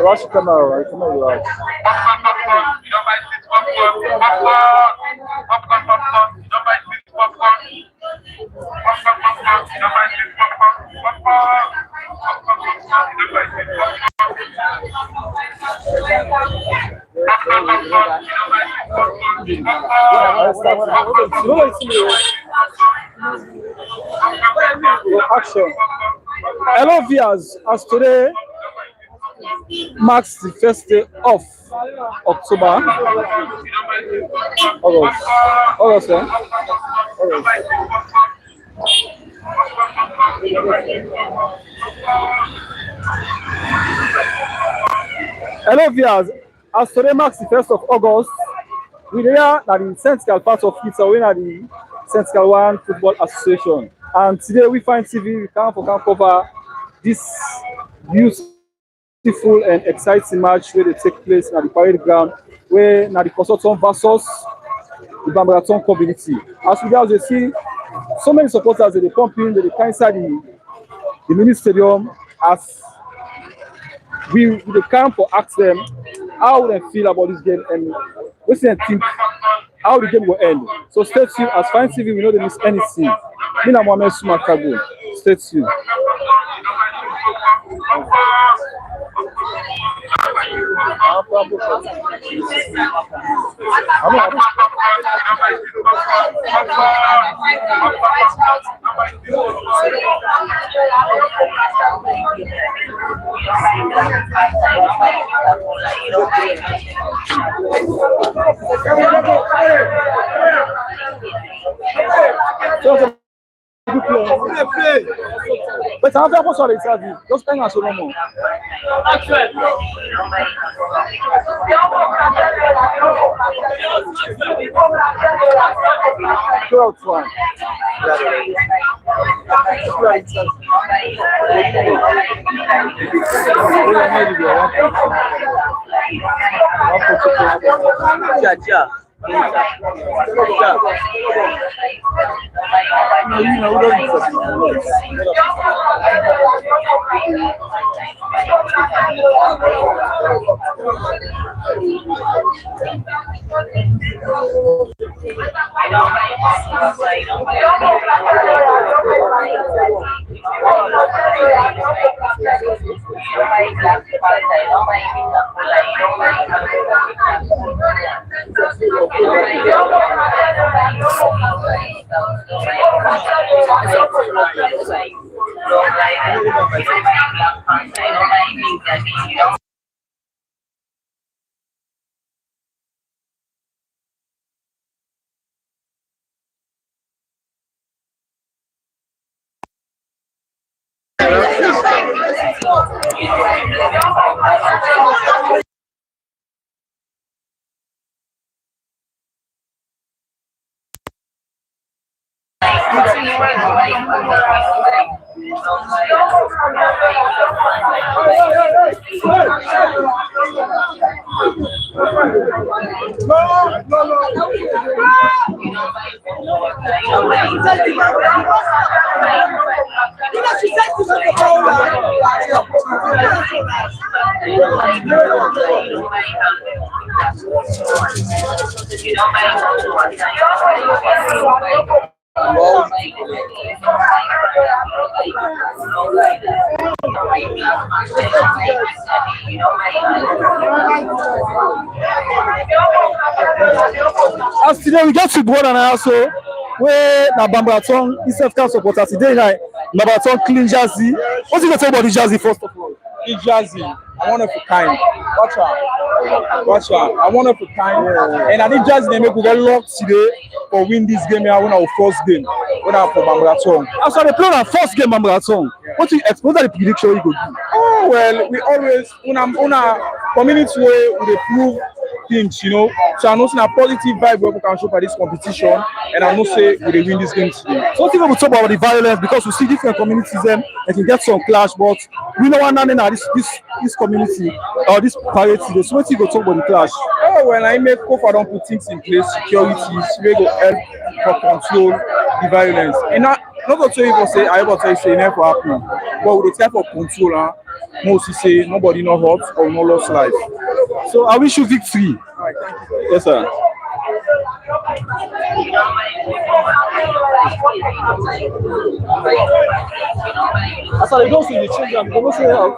Rush camera, come on, right? Action. Hello, viewers. As today marks the first day of October. August, eh? Hello, viewers. As today marks the 1st of August, we are at the Central part of it, so we are the Central One Football Association. And today we find TV, we can cover this beautiful and exciting match where they take place at the parade ground, where now the Kossoh versus the Bambara Tong community. As we guys see, so many supporters they pumping, they come inside the mini stadium, as we dey come for ask them how they feel about this game and wetin dem think how the game will end. So stay tuned as Fine TV, we know they miss anything. Me na Mohammed Sumakago. Stay tuned. But I'm not going to say just hang on so no more. As today we get to board and also where na Bambara Tong instead of supporter today na Bambara Tong clean jersey. What's you gonna say about the jersey first of all? The jersey, I want it for kind. Watch out. I want it for kind. And I think jersey they make we get locked today for win this game here when our first game. When I for Bambara Tong. After they play our first game Bambara Tong, what you expect? What are the prediction you go do? Oh well, we always on a community way we prove things, you know. So I know it's a positive vibe we can show for this competition, and I know say we win this game today. So think we talk about the violence because we see different communities them and can get some clash, but we know one another this community or this parade today. So what you go talk about the clash? Oh well, I make Kossoh don't put things in place, securities, we go help for control the violence. And not go tell you for say I ever tell you say never happen, but with the type of control, mostly say nobody no hurt or no lost life. So I wish you victory. All right, thank you. Yes, sir. As I don't see the change, I'm going to say how.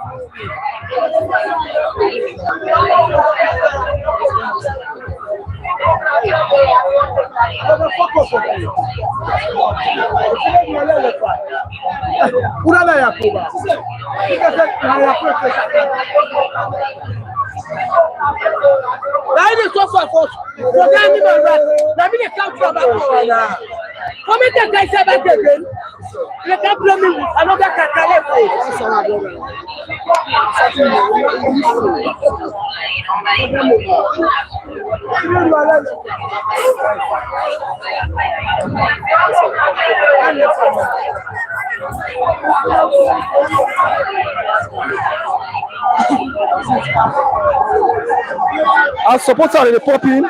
As supporters they popping,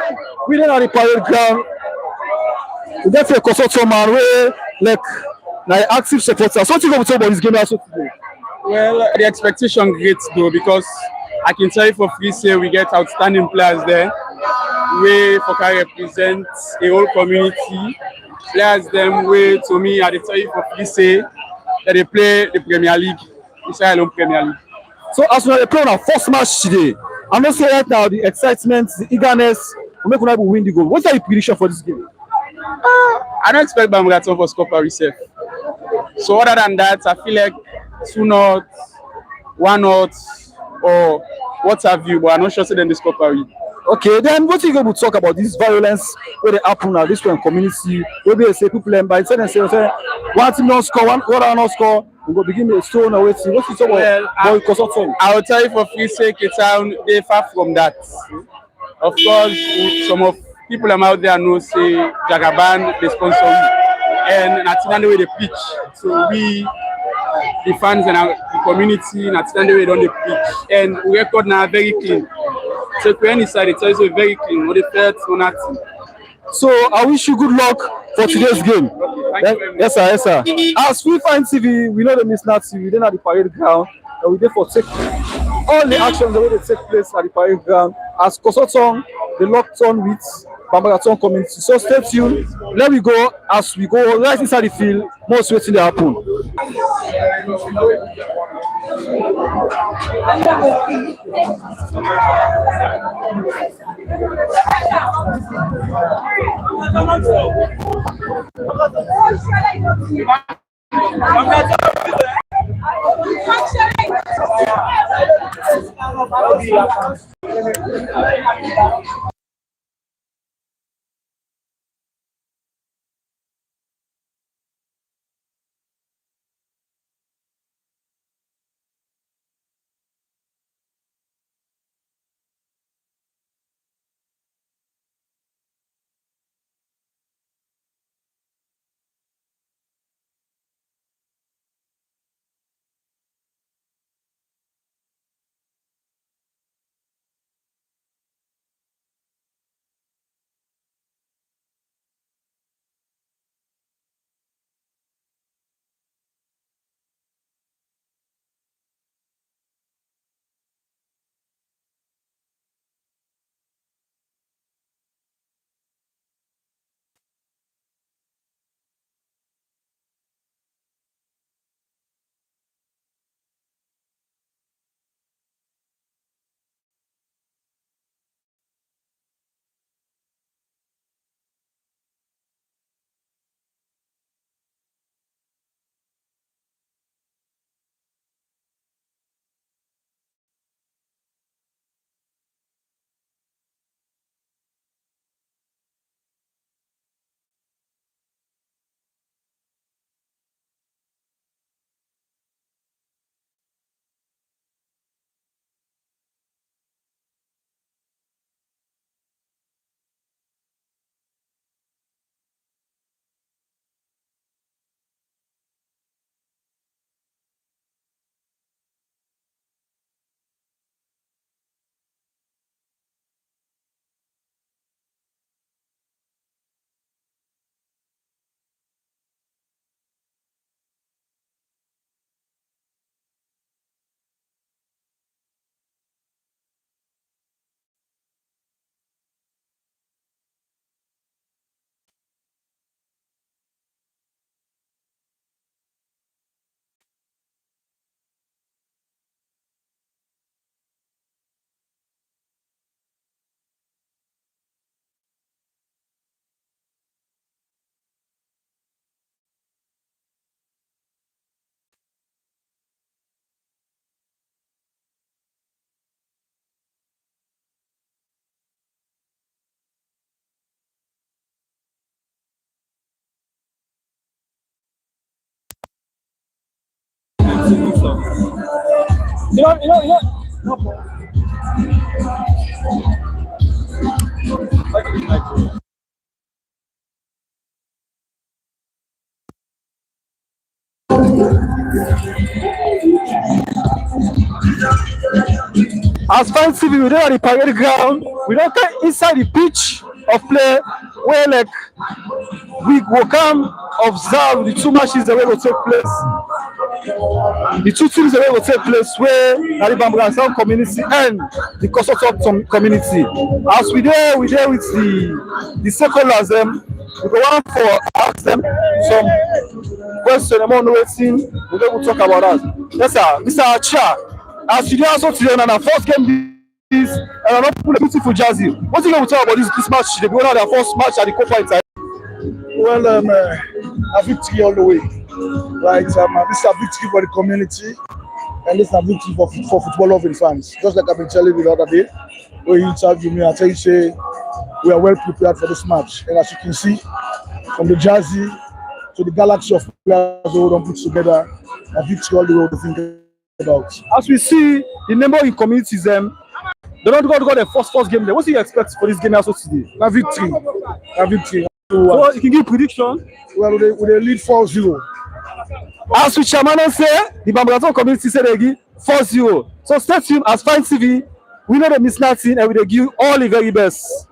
we then at the parade ground. We get a Kossoh man where like active supporters. So what you going to talk about this game also today? Well, the expectation great though because I can tell you for free say we get outstanding players there. We for can represent a whole community. Players them way to me I dey tell you for free say that they play the Premier League, Israel own Premier League. So as una dey play una first match today, I know say right now the excitement, the eagerness go make una able win the goal. What's your prediction for this game? I don't expect Bambara to for score Paris safe. So other than that, I feel like 2-0, 1-0, or what have you, but I'm not sure say them they score Paris. Okay, then what you go to talk about this violence where they happen now, this kind of community, where they say people by the time say one team not score, one other not score, we go begin to stone or waiting. What you talk about Kossoh Tong? I will tell you for free sake, it's they far from that. Of course, some of people out there know say Jagaban they sponsor we, and that's the way they pitch. So we, the fans and the community, that's the way they don't pitch, and we record now very clean. So if any side, it tells you very clean. What the third, so nothing. So I wish you good luck for today's game. Thank you very much. Yes, sir, yes, sir. As we find TV, we know the miss not TV. Then at the parade ground, and we therefore take all the actions the way they take place at the parade ground. As Kossoh Tong, the locked on with Bambara Tong community. So stay tuned. Let me go as we go right inside the field. Most waiting to happen. As fans TV, we don't at the parade ground. We don't come inside the pitch of play where like we will come observe the two matches that will take place. The two teams that will take place where the Bambara community and the Kossoh community. As we there with the stakeholders, we go on for ask them some question about waiting. We will talk about that. Yes, sir. Mr. Acha, as you also today on our first game this and I'm not put a beautiful jazzy. What do you going to talk about this match? They won their first match at the Copa. Well, a victory all the way, right? This is a victory for the community, and this is a victory for football loving fans. Just like I've been telling you the other day, when you interview me, I tell you, say, we are well prepared for this match. And as you can see, from the jersey to the galaxy of players who don't put together, a victory all the way to think about. As we see, the number in communities, they don't got the first game there. What do you expect for this game also today? A victory. A victory. So you can give prediction? Well, they lead 4-0. As we chairman say, the Bambara community said they give 4-0. So stay tuned as Fine TV. We know the miss nothing and we will give you all the very best.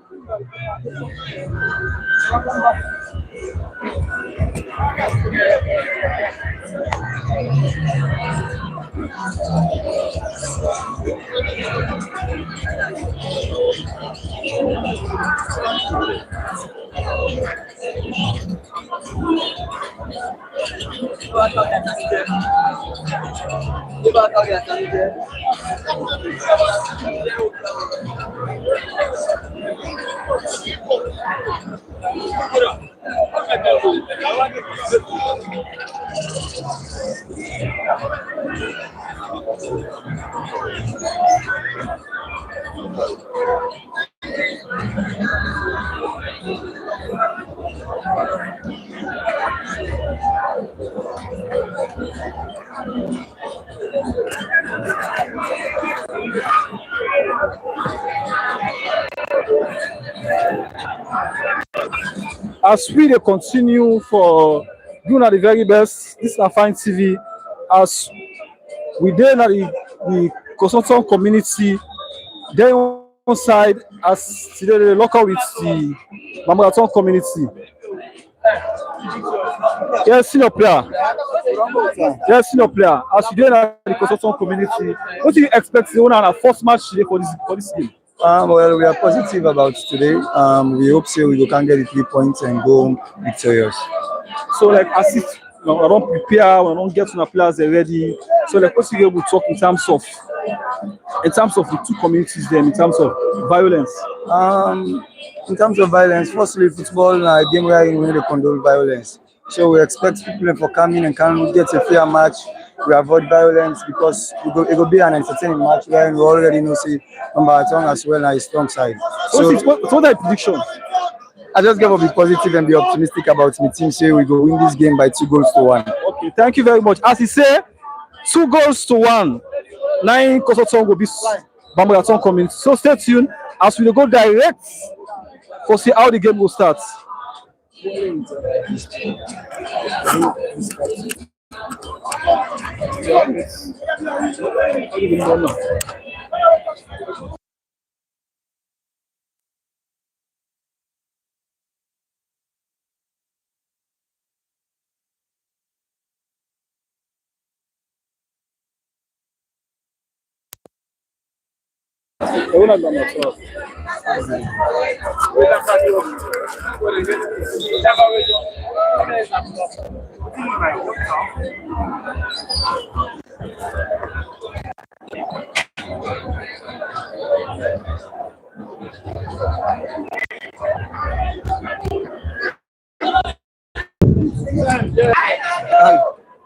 As we continue for doing at the very best, this is Fine TV. As we did at the Kossoh community, then on side as today the local with the Bambara community. Yes, senior player. Yes, senior player. As we did at the Kossoh community, what do you expect to win our first match today for this game? Well, we are positive about today. We hope so we can get the 3 points and go victorious. So, like, as if I don't prepare, we don't get to the players ready. So, like, what's you able to talk in terms of the two communities there, in terms of violence? In terms of violence, firstly, football a game where we need to condone violence. So we expect people for coming and can get a fair match. We avoid violence because it will be an entertaining match where we already know see Tong as well as a strong side. So what's that prediction? I just got to be positive and be optimistic about my team. Say we go win this game by 2-1. Okay, thank you very much. As he said, 2-1. 9 Kossoh will be Bambara community. So stay tuned as we go direct for see how the game will start.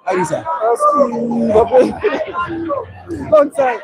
How is that? Long time.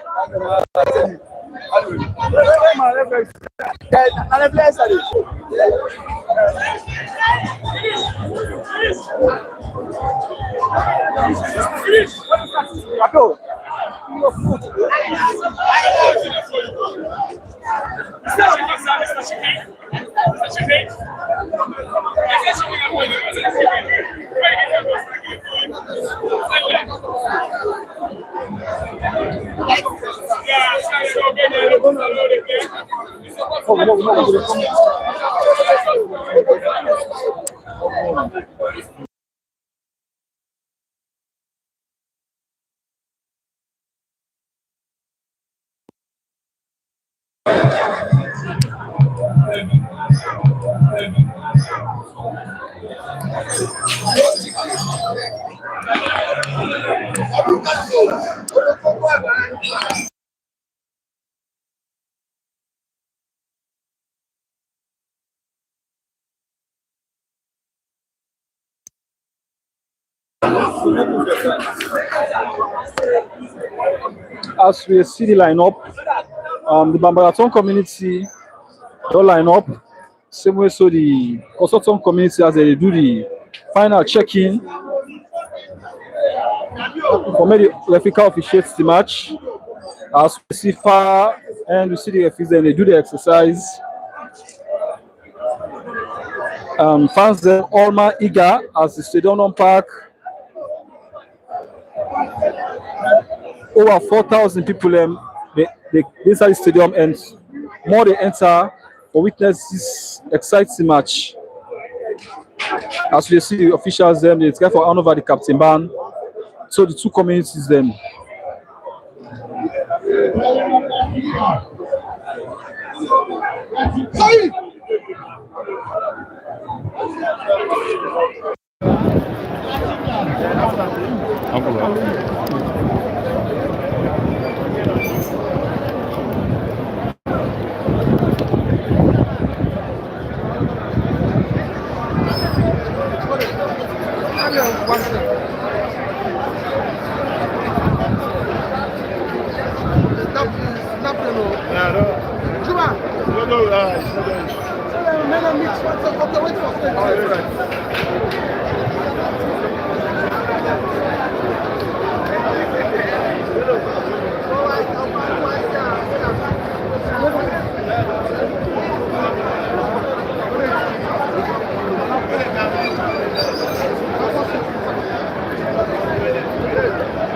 As we see the lineup, the Bambara Tong community don't line up. Same way, so the Kossoh Tong community as they do the final check-in for me the referee officiates the match. As we see far and we see the referees, then they do the exercise. Fans them all man eager as the stadium on park. Over 4,000 people they inside the stadium and more they enter for witness this exciting match. As we see the officials them, they try for hand over the captain ban. So the two communities them.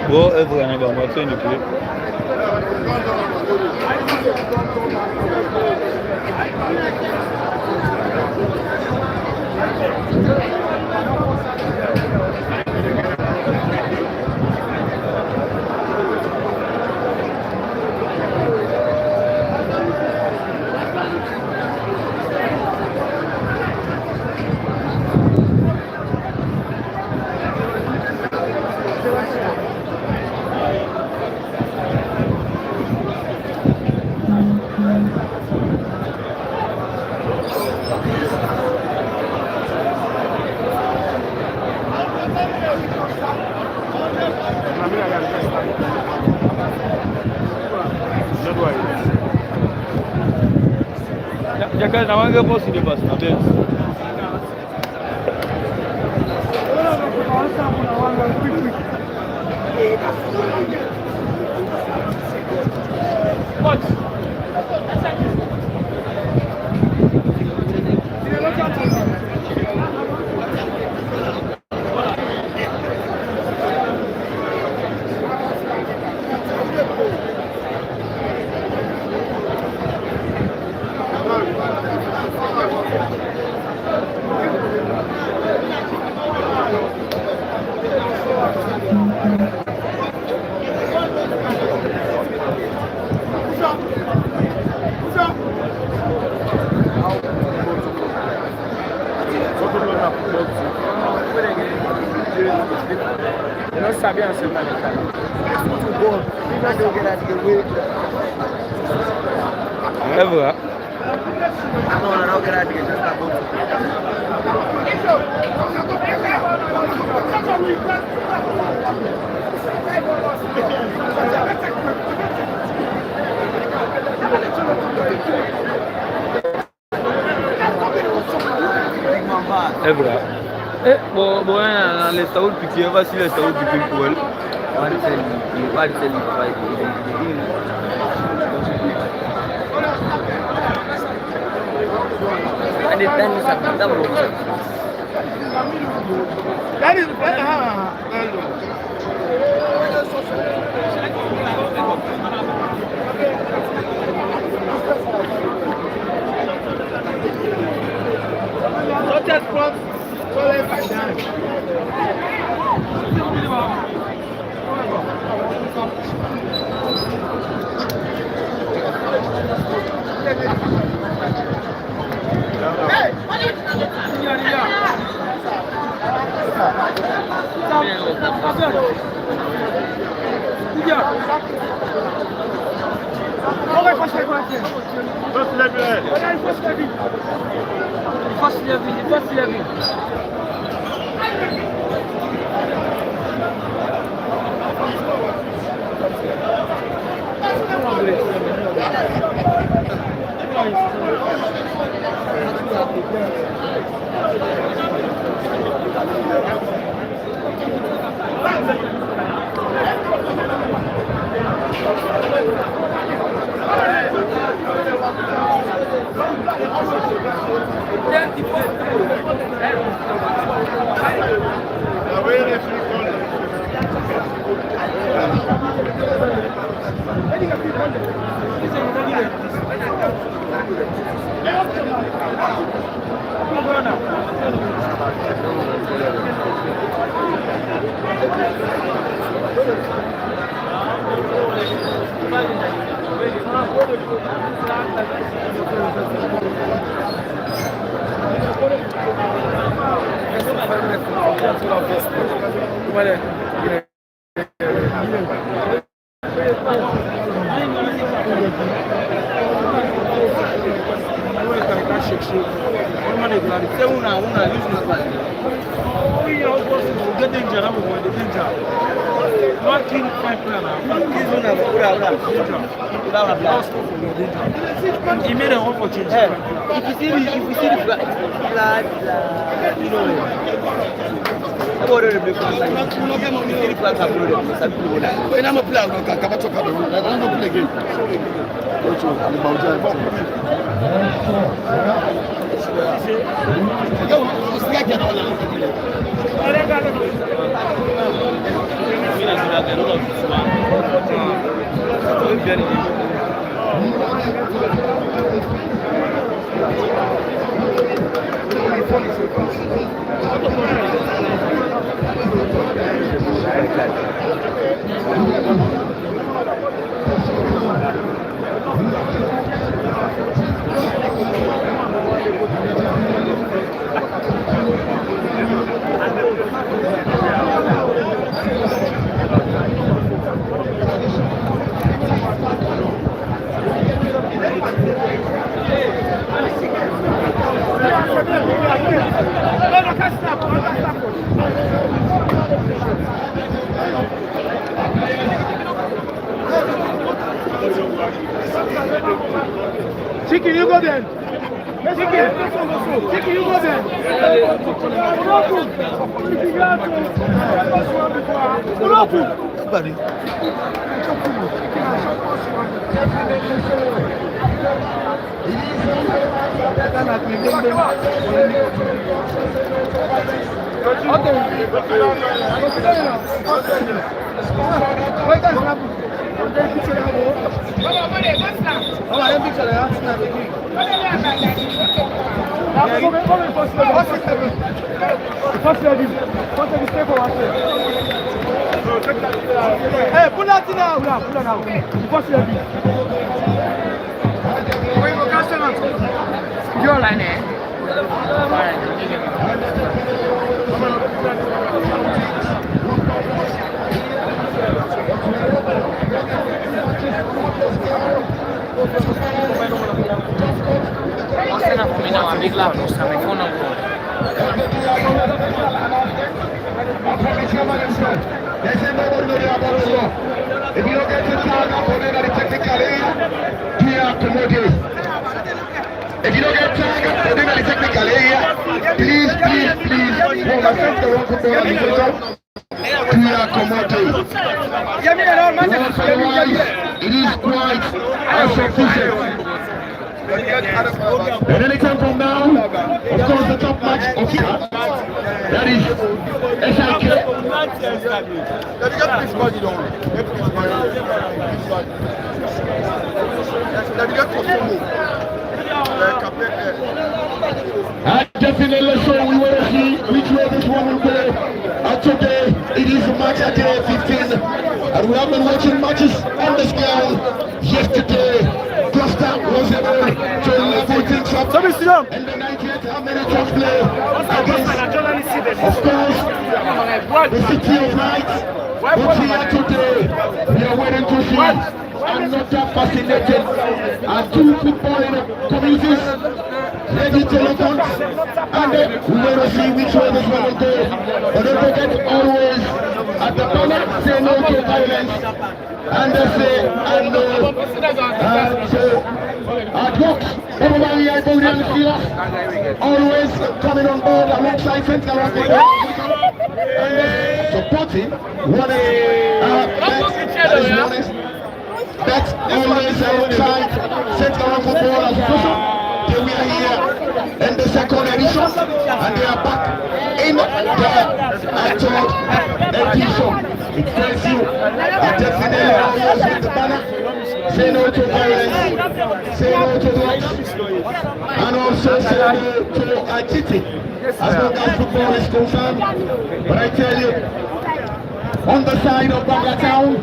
Whatever, I'm going to play. Jacaré, não é possível passar, beleza? Eu não sabia ser americano. Muito bom. É verdade. Não quero dizer, já está bom. É verdade. Bom, l'Estaoul piqué, va si l'Estaoul piqué pour elle. Il va dire He made a one for change. If you see the flag, you know. About the blue flag, you see the flag have blown. Some people that. When I'm a player, I'm going to play again. Chicken, you go then. Chicken, you go then. Hey, pull out now. Pull out now. You're like that. Você não combina uma big lá, você também foi não pode. If you don't get to time, I'm going to technically do accommodate. If you don't get time, I'm going to technically please, for my friends that want to go on the accommodate. It is quite insufficient. And any time from now, of course, the top match of that is SIK. Definitely so. We want to see which way this one will go. And today, it is match at day 15. And we have been watching matches on the scale yesterday. Costa was able to level things up. And the 98th minute play against, of course, the City of Lights. But here today, we are waiting to see another fascinating two football communities ready to look on, and we want to see which way this one will go. But don't forget always at the banner, say no to violence, and say and no to drugs. Everybody I go down the field, always coming on board alongside Central Africa and supporting one that is honest. That's always alongside Central Football Association. We are here in the second edition, and they are back in the third edition. It tells you definitely always with the banner. Say no to violence, say no to drugs, and also say no to cheating, as long as football is concerned. But I tell you, on the side of Bambara Town,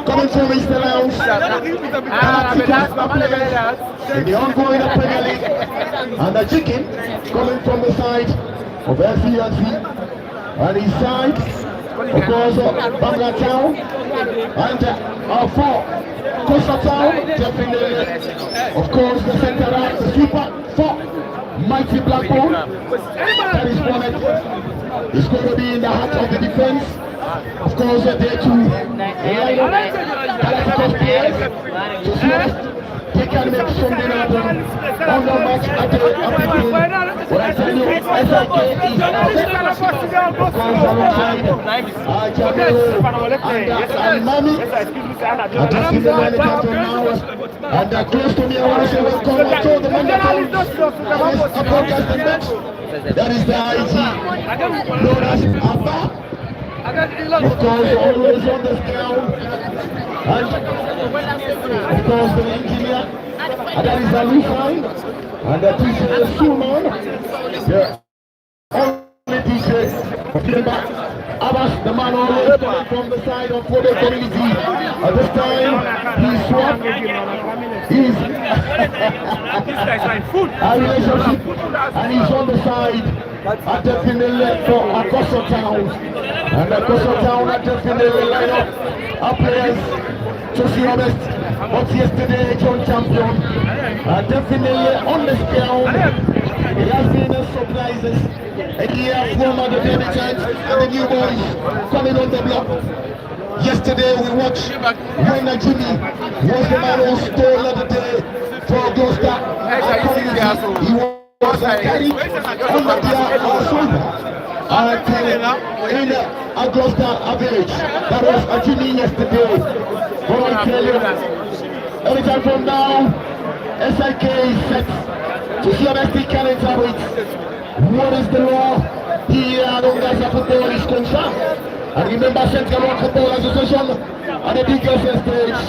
coming from Mr. Lounge, in the ongoing Premier League, and the chicken coming from the side of FCNC, and his side, of course, Bambara Town, and for Kossoh Town, definitely, of course, the centre right, the sweeper for Mighty Blackpool, that is one. It's going to be in the heart of the defense. Of course, there to line up Galacticos players to see they can make something happen on the match at the but I tell you, SIK is of course alongside Jamil and Mami. I just see the manager now, and close to me, I want to say welcome to the manager. That is a broadcasting match. That is the IG known as Abba. Of course, always on the ground, and of course the engineer, and that is Alufai, and that is Suman, the only DJ, Abbas, the man always coming from the side of the community. At this time, he's swapped, he's a relationship, and he's on the side. I definitely for Kossoh Town, and Kossoh Town I definitely line up our players, to be honest, but yesterday John champion, definitely on the scale, it has been surprises, and here former the debutants and the new boys coming on the block. Yesterday we watched when Jimmy was the man who stole the other day for Augusta. He was carried on the shoulder in Augusta village. That was a Jimmy yesterday. But I tell you, every time from now, SIK is set to see how they can interpret what is the law here at Gaza football is concerned. And remember, Central Football Association at the biggest stage,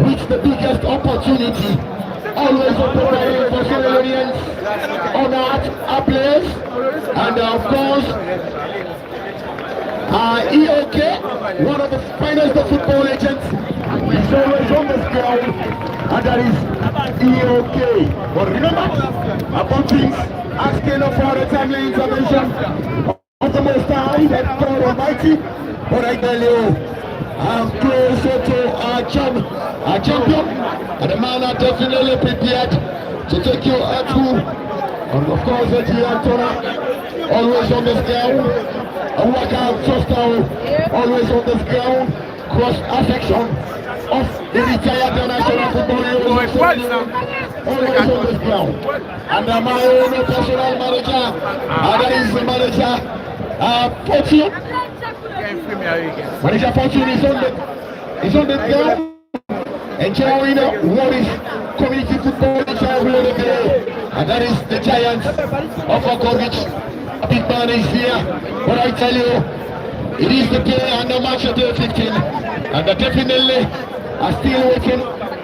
with the biggest opportunity. Always open for Sierra on our players, and of course EOK, one of the finest of football agents, is always on the ground, and that is EOK. But remember, about things asking for the timely intervention of the Most High, that God Almighty. But I tell you, I'm closer to our champion, and the man are definitely prepared to take you through. And of course, the Giantona, always on the ground, a workout trust out, always on the ground, cross affection of the retired national football always on the ground. And my own personal manager, that is the manager, Fortune. Manager Fortune is on the ground, enjoying what is community football in the day, and that is the Giants of Okovic. A big man is here, but I tell you, it is the day and the match of day 15, and definitely are still waiting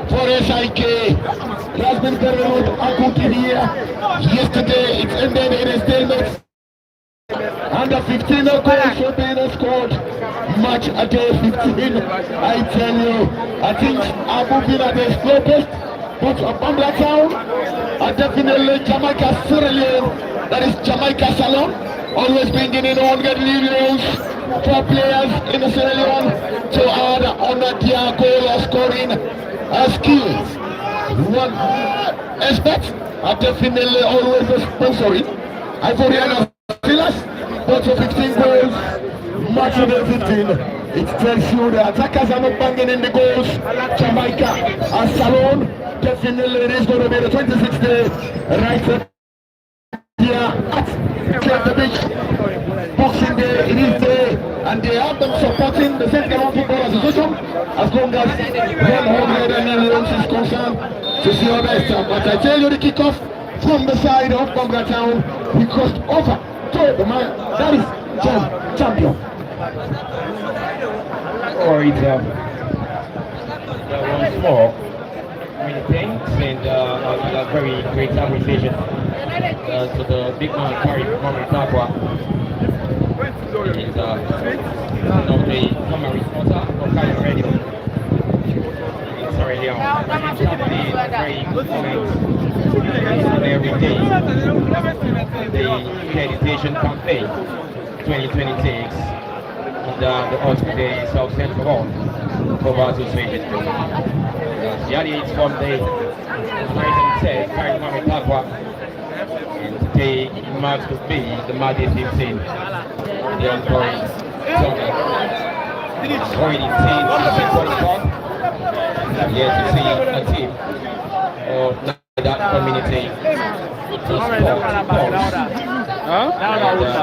for SIK. It has been very good. I put in here yesterday, it ended in a stalemate. Under 15 goals should be scored. Match at day 15. I tell you, I think Abu Bin at the slowest, but Bambara Town are definitely Jamaica Sierra Leone. That is Jamaica Salon. Always bringing in 100 millions. for players in the Sierra Leone to add on their goal or scoring skills. One aspect are definitely always the sponsoring. Ivorian Silas, but to 15 goals, match of the 15. It tells you the attackers are not banging in the goals. Jamaica and Salon, definitely it is going to be the 26th day, right here at the beach. Boxing Day, it is there, and they have been supporting the St. Gallen Football Association as long as 100 million is concerned to see how best. But I tell you, the kickoff from the side of Bambara Town, we crossed over to the man that is champion. Or it's once more many thanks and a very great appreciation to the big man Kari from Itagua and of the Camry sponsor of Kari Radio. Sorry, Leon. It's very good moment every day. The accreditation campaign 2026 and the hospital South Central for Association. Yali is from the United States, Kari from Itagua, and today marks to be the Majesty scene. The ongoing Tong. Already seen the Kossoh. Here to see a team of that community to support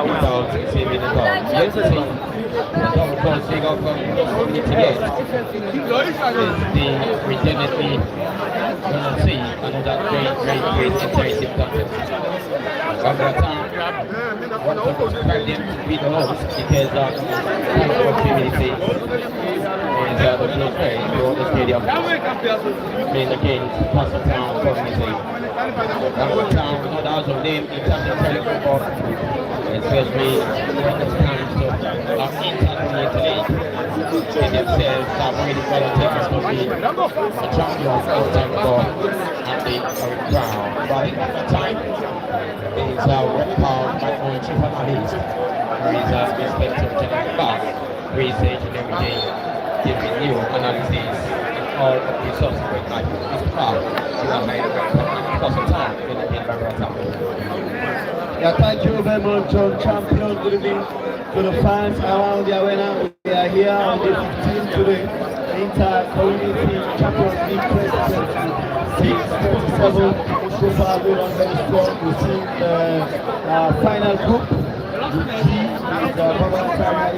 without saving the goal. Yes, the team don't consider community yet. We definitely going to see another great interactive contest. Bambara Town want to prepare them to be the host because the community is the close way to the stadium. Playing against Kossoh Town community. Bambara Town, not out of name in terms of football, especially when it comes to intercommunity league. They themselves have already volunteered to be a champion outside the ball at the ground. But at the time, there is a record by our chief analyst, there is a Inspector General Bass, research and everything, giving new analysis and all of the subsequent matches. Mr. Bass, you are made a Kossoh Town in Bambara Town. Yeah, thank you very much, champion. Good evening to the fans around the arena. We are here on the 15th to the Inter-Community Champions League 2026-27. So far, we are very strong. We've seen the final group. The Bambara Town,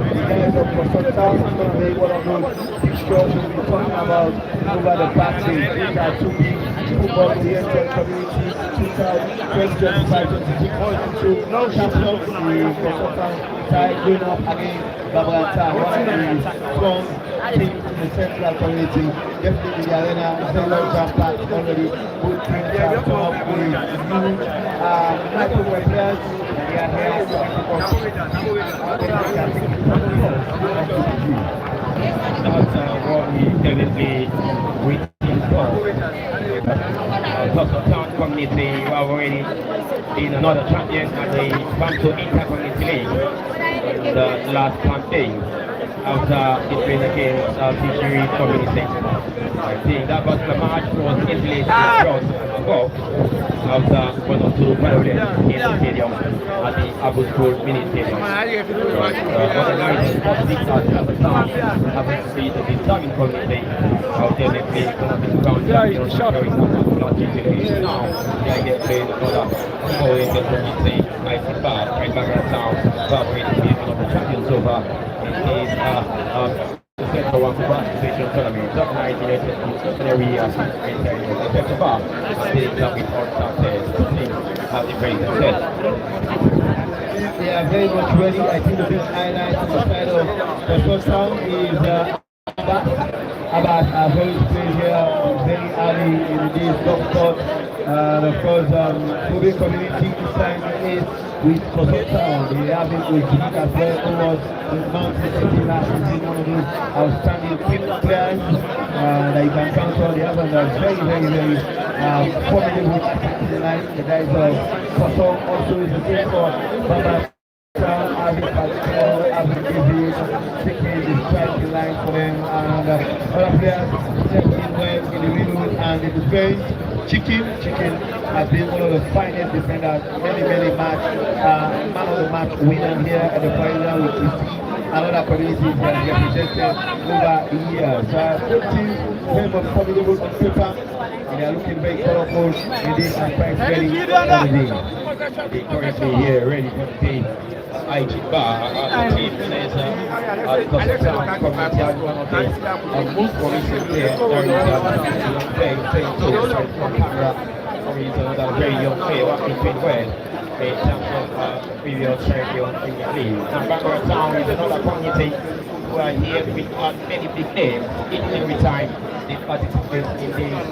the guys of Kossoh Town, is going to be one of those fixtures we'll be talking about over the past days. These are two big football-oriented communities. 2025-26 no champions, the Kossoh Town side going up against Bambara Town, one of the strong teams in the central community. Definitely the arena is very well jam-packed already. Both teams have come up with new microwave players. They are here That's what we definitely waiting for. Kossoh Town community, you have already been another champion at the Bantu Inter-Community League in the last campaign after it went against Fishery Community. I think that was the match was easily across the box after 1 or 2 violence in the stadium at the Abu School mini stadium. Organizing politics at the time having to be the determined community of the next ground champions going on not usually now they get played another oriented community like the bad right Bambara Town but we to be one of the champions so far is the Central One Football Association tournament top 19 every year in the bar I think that we all success have the great success. They are very much ready. I think the big highlight on the side of Kossoh Town is about our very play here very early in the day's golf course. And of course, Kobe community this time is with Kossoh Town. They have it with Jimmy as well, who was in Mountain City last season, one of those outstanding players that you can count on. They have a very formidable attacking line. The guys of Kossoh also is the same for Bambara As busy taking the striking line for them, and other players stepping well in the middle and in the defense. Chicken has been one of the finest defenders, many match, man of the match winner here at the final, which we see another communities that has represented over the years. Both teams very much formidable on paper, and they are looking very colorful in this aspect, ready for the day. Currently here, ready for the day. IG Bar, the team is the Kossoh Town community as one of the most promising players. There is very from camera, is another very young player working pretty well in terms of previous champion in the league. And Bambara Town is another community who are here with many big names each and every time they participate in these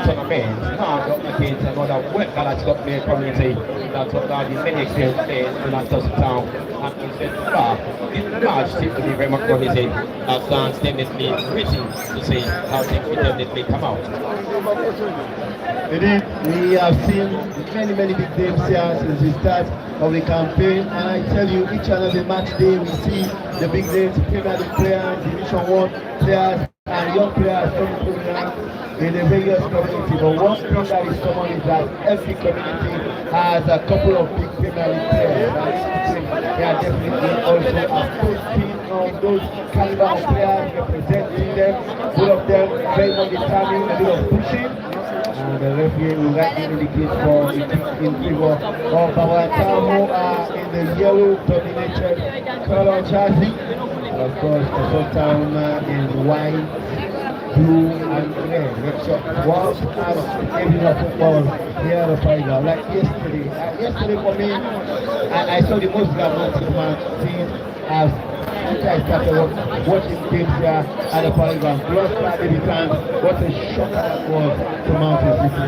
tournaments. Now I'm up against another well-balanced player community that's got many experienced players in that Kossoh Town and instead of far. This match seems to be very much promising as fans definitely waiting to see how things will definitely come out. Indeed, we have seen many big games here since the start of the campaign, and I tell you, each and every match day we see the big names, Premier League players, Division 1 players, and young players coming through the ranks in the various community. But one thing that is common is that every community has a couple of big Premier League players, and they are definitely also a posting on those caliber of players representing them. Both of them very much determined, a bit of pushing. And the referee will rightly indicate for in favor of Bambara Town, who are in the yellow dominated color jersey. Of course, Kossoh Town in white, blue and red. Let's check what as giving up football here at the final. Like yesterday for me, I saw the most dramatic match seen as I started watching games here at the Polygon. Lost that every time. What a shock that was to Mountain City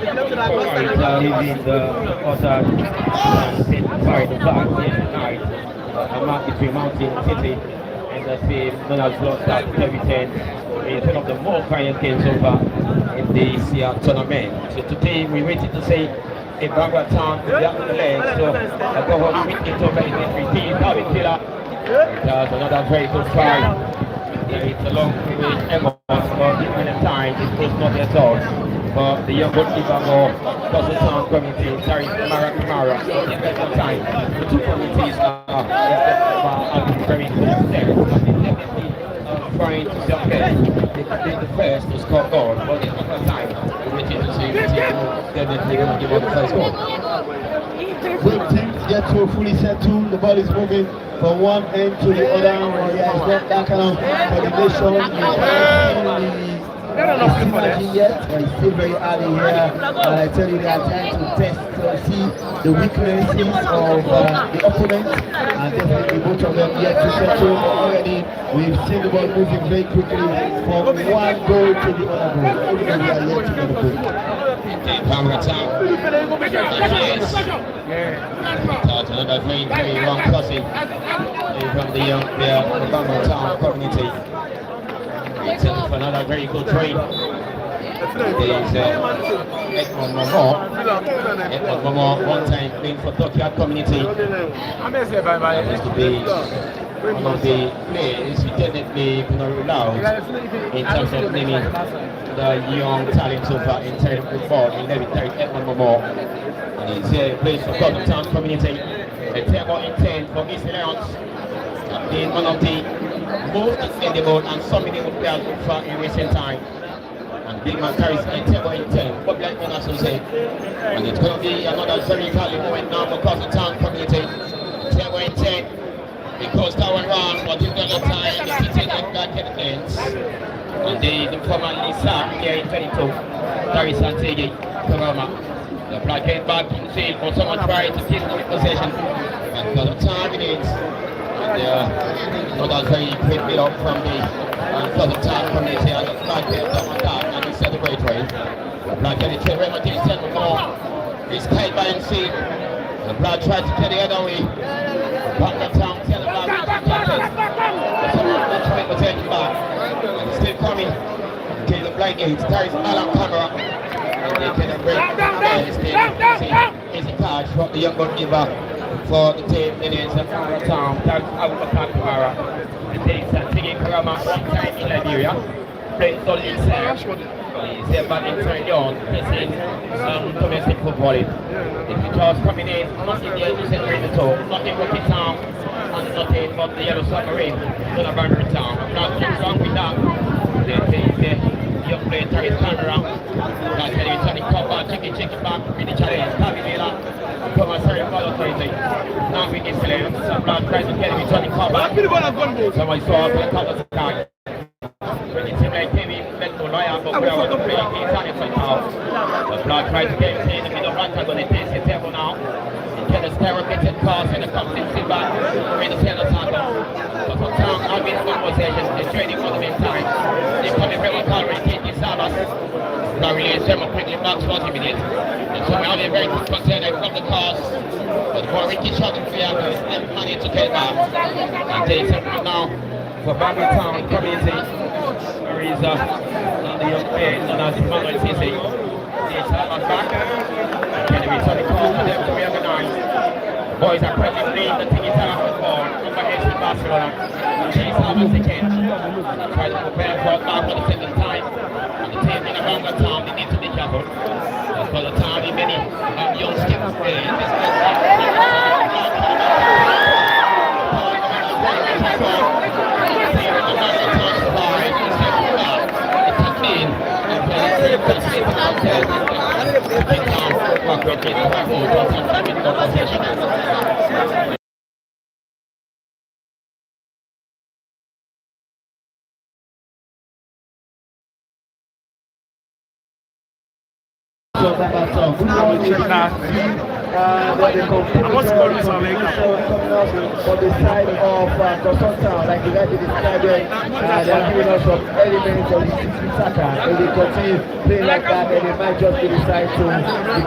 yesterday. Leaving the other by the back tonight. A match between Mountain City and the same Donald's lost that everything is one of the more violent games over in this tournament. So today we waited to see if Bambara Town is up the leg. So I go home with it over in the 3 team. David Killer. That's another very good try. It's a long way effort, but given the time, it was not at all. But the young goalkeeper for Kossoh Town community, Terry Mara, in better time. The two communities are very good there. But they definitely trying to jump in. They did the first to score goal, but it's not time. We're waiting to see the team definitely going to give up the first goal. Both teams get to fully settled. The ball is moving from one end to the other. Yeah, it's not that kind of coordination. It's yet, but it's still very early here. And I tell you, they are trying to test to see the weaknesses of the opponent. And definitely both of them yet to settle. But already we've seen the ball moving very quickly from one goal to the other goal. Even we are yet to get the goal. Bambara Town. Yes. That's another very long crossing from the young player of the Bambara Town community. It's for another very good train. There's Edmond Momo, one time playing for Tokyo community. That used to be one of the players who definitely not allowed in terms of naming the young talents over in terms of football. In Edmond Momo. And he's plays for Kossoh Town community. A table in 10 for East Lions. Being one of the most expendable and formidable players in recent time. And Big Man carries a table in 10. But like one also say, and it's going to be another very valid moment now for Kossoh Town community. Table in 10. Because that one round, but in the other time, it's taking back at the ends. And the former Lisa here in 22. Darius Antegi, Karama. The black get back in field, but someone tried to keep the possession. And got a target. And another very quick bit up from the Kossoh Town community. And the black get down on that, and he celebrated. The black get it to Remedy, 7 more. He's tied by himself. The black tried to get the other way. Bambara Town, tell the black to catch it. But someone tried to take him back. And he's still coming. Okay, the black gate carries Alan camera. And they can break the easy catch from the young goalkeeper. for the team Lilies of Town. That's Bambara. The takes and taking Karama one time in Liberia. Plays the lead there. He's there back inside down, pressing domestic football. If you just coming in, nothing there, you said ready to talk. Nothing but the town and nothing but the yellow submarine to the Bambara town. Nothing wrong with that. They take the young player Terry camera. That's when you turn the cup back, check it back, with the challenge. Tavi Mela, come and serve follow crazy. Now we get Slim, some blood tries to get him, he turn the cup back. Somebody saw up the cup of the attack. When it seemed like Kevin let no lawyer, but we are going to play against Anderson now. The blood tries to get him in the middle right, I'm going to taste the table now. Get the skyrocketed pass and the comes in back, ready to send the tackle. But for Tong, I've been in possession, they're trading for the meantime. They're coming very calmly, taking Sabas. Now release them quickly back 40 minutes. And so now they're very quick concerned from the cars. But for Ricky shot and free out, there's them money to get back. And takes it now for Bambara Town community. There is the young man, and as Emmanuel says, it's Sabas back. Can they return the call for them to reorganize? Boys are presently playing the thing is out of the ball. Number 8 in Barcelona. Chase Sabas again. Try to prepare for a back for the second time. And the team in the Bambara Town, they need to be careful. For the town, many young skips playing. What's going on on the side of Kossoh, like you guys described it, they are giving us some elements of the soccer. If they continue playing like that, then they might just decide to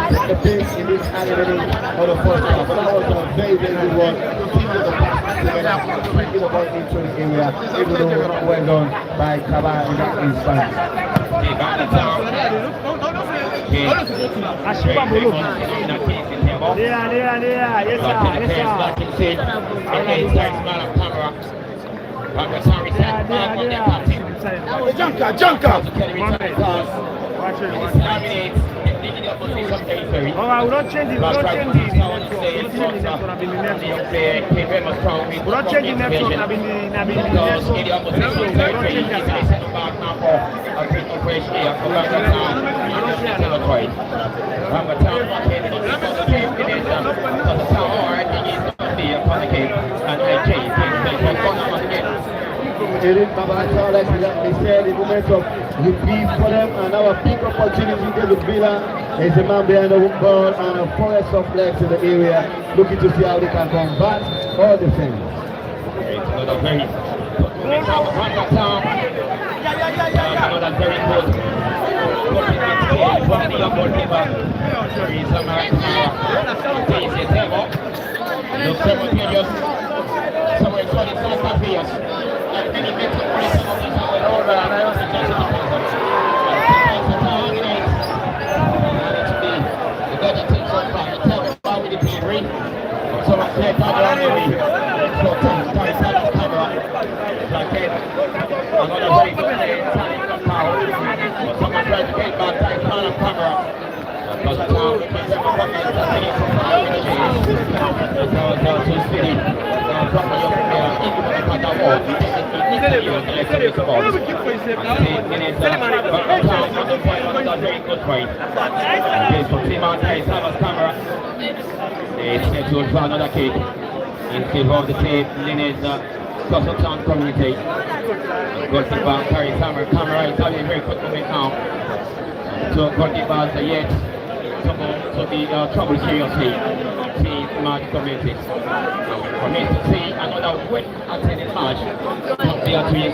take the pace in this element of the first half. But that was a very, very good one. Continue the pass together, bringing the ball into the area, even though not well done by Kaba in that instance. Bambara, like we said, the moment of reprieve for them, and our big opportunity to the Villa is a man behind the ball and a forest of legs in the area, looking to see how they can combat or defend. Another very another kick in favor of the team Linus Kossoh Town community. Goalkeeper carries camera is having a very quick movement now. So goalkeepers are yet to be trouble seriously. Team match community. For me to see another well-attended match compared to yesterday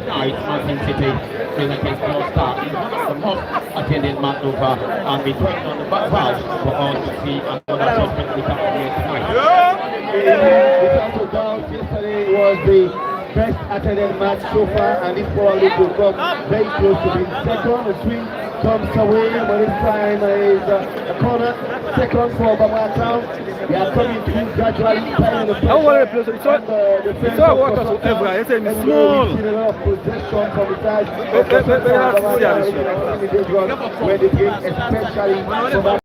night Martin City playing against North Star. The most attended match over and we turn on the back pass for us to see another suspect tonight. The title down yesterday was the best attended match so far, and this probably will come very close to being second between comes away, but this time is a corner. Second for Bambara Town. They are coming through gradually, applying the pressure. I want to play so it's all what was ever. It's a small. We've seen a lot of possession from the side of But Bambara where they game, especially for that side.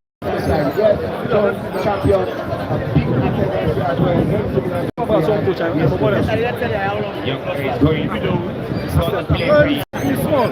Yes, Tong champion, a big attendance as well. Young is going It's small.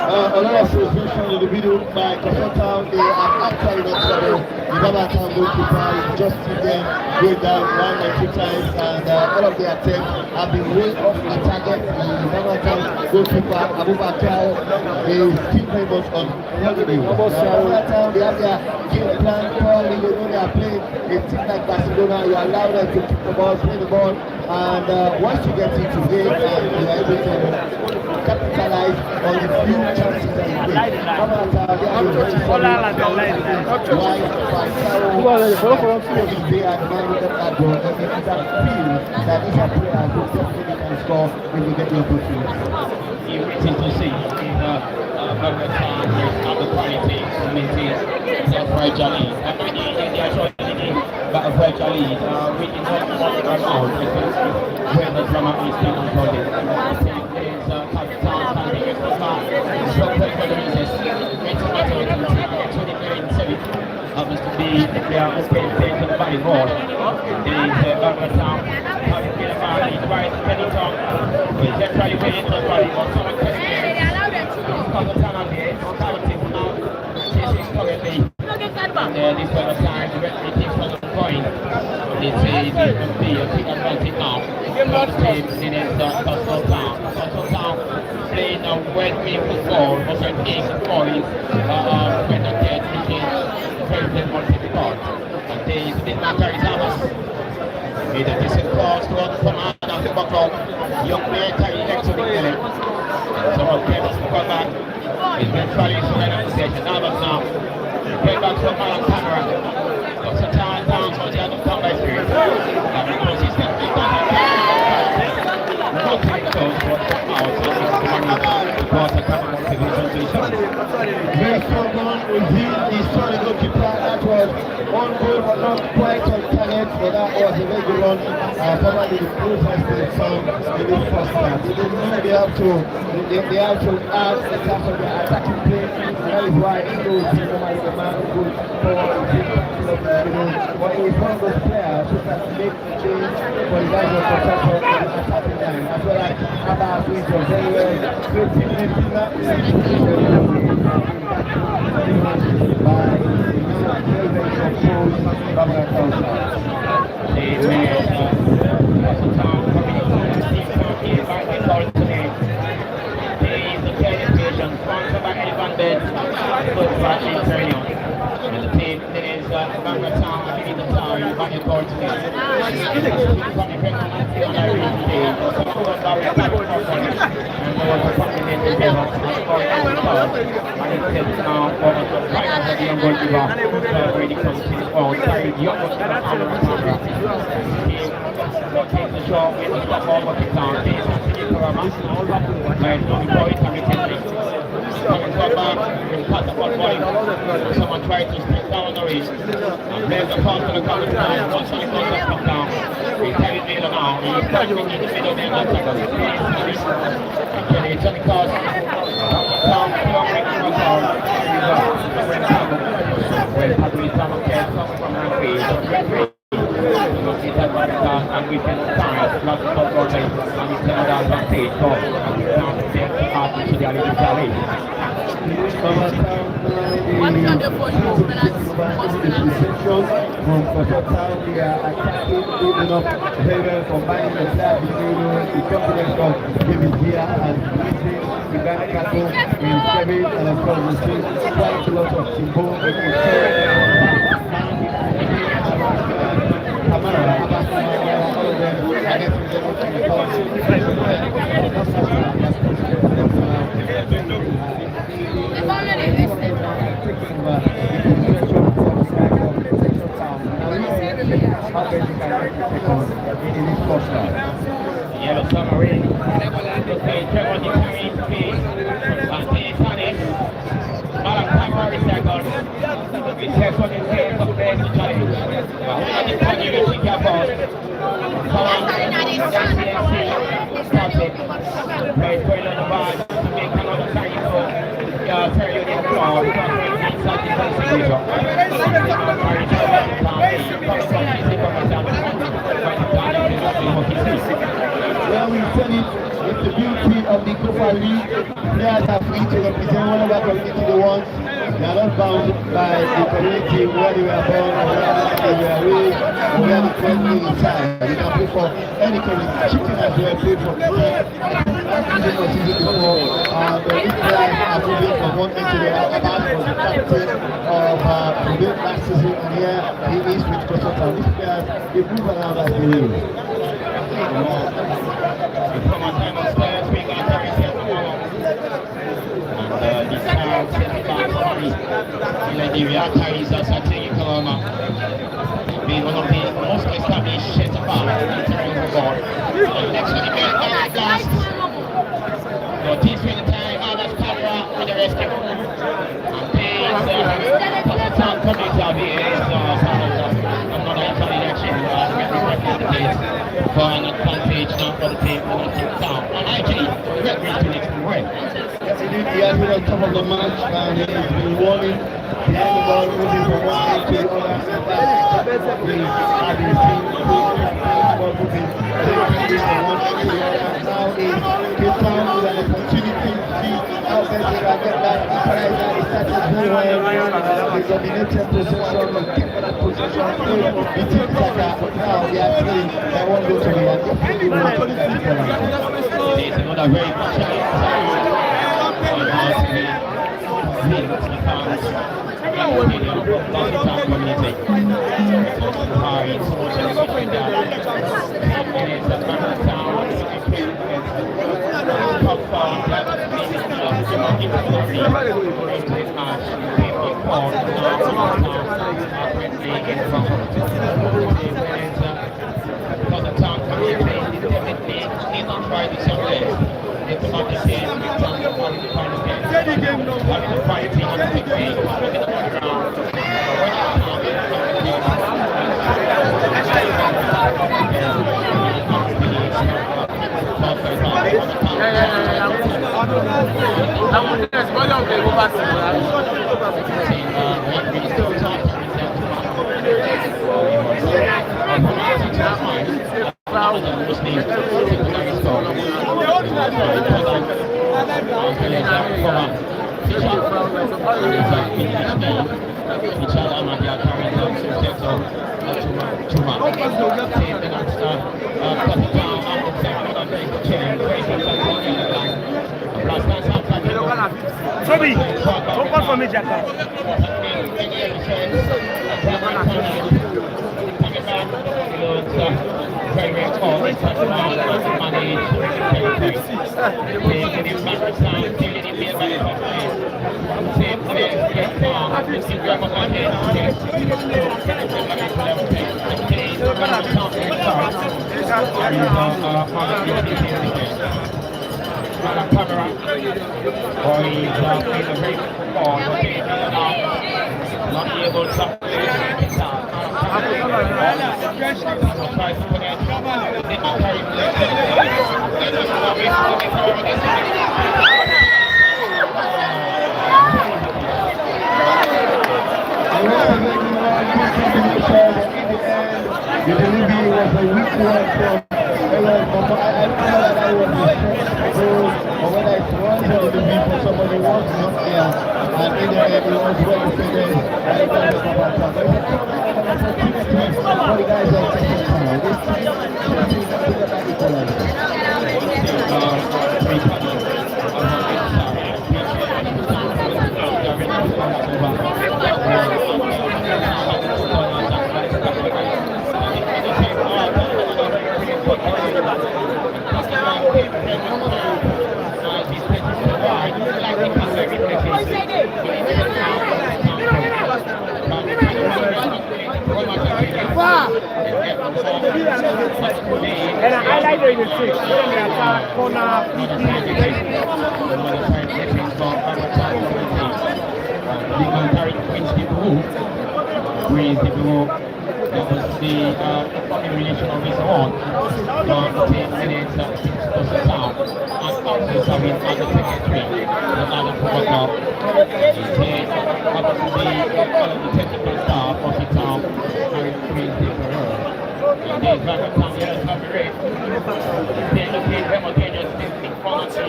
A lot of frustration in the video by Kossoh. They are actually not trouble. The Bambara Town goalkeeper is just seen them going down 1 or 2 times, and all of their attempts have been way off the target. The Bambara Town goalkeeper Abubakar is still very much on holiday. The Bambara Town, they have their game plan. Probably they know they are playing a team like Barcelona. You allow them to keep the ball, play the ball, and once you get into game, you are able to capitalize on the few chances that you get. Bambara Town, they are very they are the man with that goal, and it is a feel that these are players who definitely can score when they get the opportunity. Easy to see in Bambara Town have the quality to maintain their fragile but a fragile lead. We can talk about it now because when the drama is still unfolding. Mr. B, they are open to the body ball. There is Bambara Town having been about it right many times. We centrally win the body ball. Someone Kossoh Town here, counting now. This is currently this one of time, the referee takes from the point. This is B, a big advantage now. First team, it is Kossoh Town. Kossoh Town playing a wet Germany football was an ace point when the dead became president on the court. And they did not carry Thomas. Made a decent cross toward the command of the buckle. Young player carried next to the middle. Someone came to come back. Eventually surrendered the station. Thomas now. Came back to a man on camera. Got some time down towards the end of the combat series. And because he's got the very strong one. He saw the goalkeeper. That was one goal, but not quite on target. But that was a very good one. Probably the closest they found in the first half. They didn't know they have to add in terms of their attacking play. And that is why he knows normally the man who goes forward and but he was one of those players who can make the change for the guys of the attacking line. As well as Abba, who is very well. Great team midfielder. By very, very composed Bambara and the team is Bambara Town in the town in the court today. Someone tried to stick down the race. There's the pass to the cover down. Once the contact comes down, he carries Miller now. He's standing in the middle there. Actually, it's on the cause. Down to a breaking record. Well, Paddy Thomas gets coming from that page. And we can find lots of football and we can add on stage. So, now to take the art to the Valley. What can they for you when I from Kossoh Town, we are attacking good enough, very well combining the players, the confidence of David here and Wesley, the Ghana Kossoh, in Kevin, and of course we see quite a lot of Timbo, Kamara, all of them, I guess we don't see the Yellow submarine. Okay, Trevor the carrying speed. And Tony. Malak is second. We check what it takes up there to challenge. When the Tony will pick your ball. Stop it. Right, put it on the ball to make another carry for period in the ball. Well, we said it, it's the beauty of the Kossoh League. Players are free to represent whatever community they want. They are not bound by the community where they were born, or where they were raised, or where the family reside. You can play for any community. Chicken as well, play for the big players are moving from one end to the other. About was the captain of the last season, and here he is with Kossoh Town. These players, they move around as they live. Carries us at Kalama, being one of the most established centre backs in the territorial ball. Next to the very blast. So this way the time, Adas Kamara with the rescue. And Kossoh Town coming to be another election for an advantage now for the team of Kossoh Town. And actually, we're going to next way. Yes, indeed, he has been on top of the match and he has been warning behind the ball, moving from one end to the other. And that's the having seen the ball moving from one end to the other. Now is Cape Town with an opportunity to see how best they can get that equalizer. He started very well. They dominated possession, they kept that possession. The team that now they are playing, they won't go to the end. They really want to get that equalizer. It's another very good challenge. Toby, don't call for me, Jacka. Bambara, or he's in a very form, not able to the delivery was a weak one from I know that I was but when I wanted the delivery for somebody who was not there, and in the end it was well defended by the guys of Bambara. But the guys are taking time. This team is about And I highlight the six. Corner, that was the combination of his own from 10 minutes to down and Congress have been on the secretary another protocol then obviously the technical staff of the town are crazy for her and these are the years of the race then the team homogeneous in front of the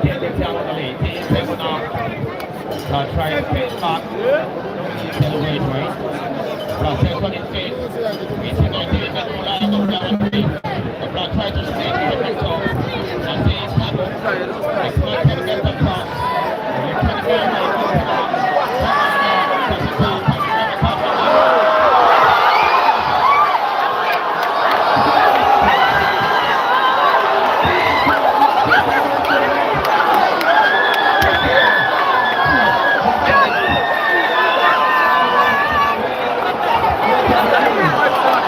then they tell on the lead they will now try to get back celebrate right. Process on his face. He's in there doing that whole line of guarantee. The blood tries to stay to the top. And they have it's not going to get the top. They're trying to get the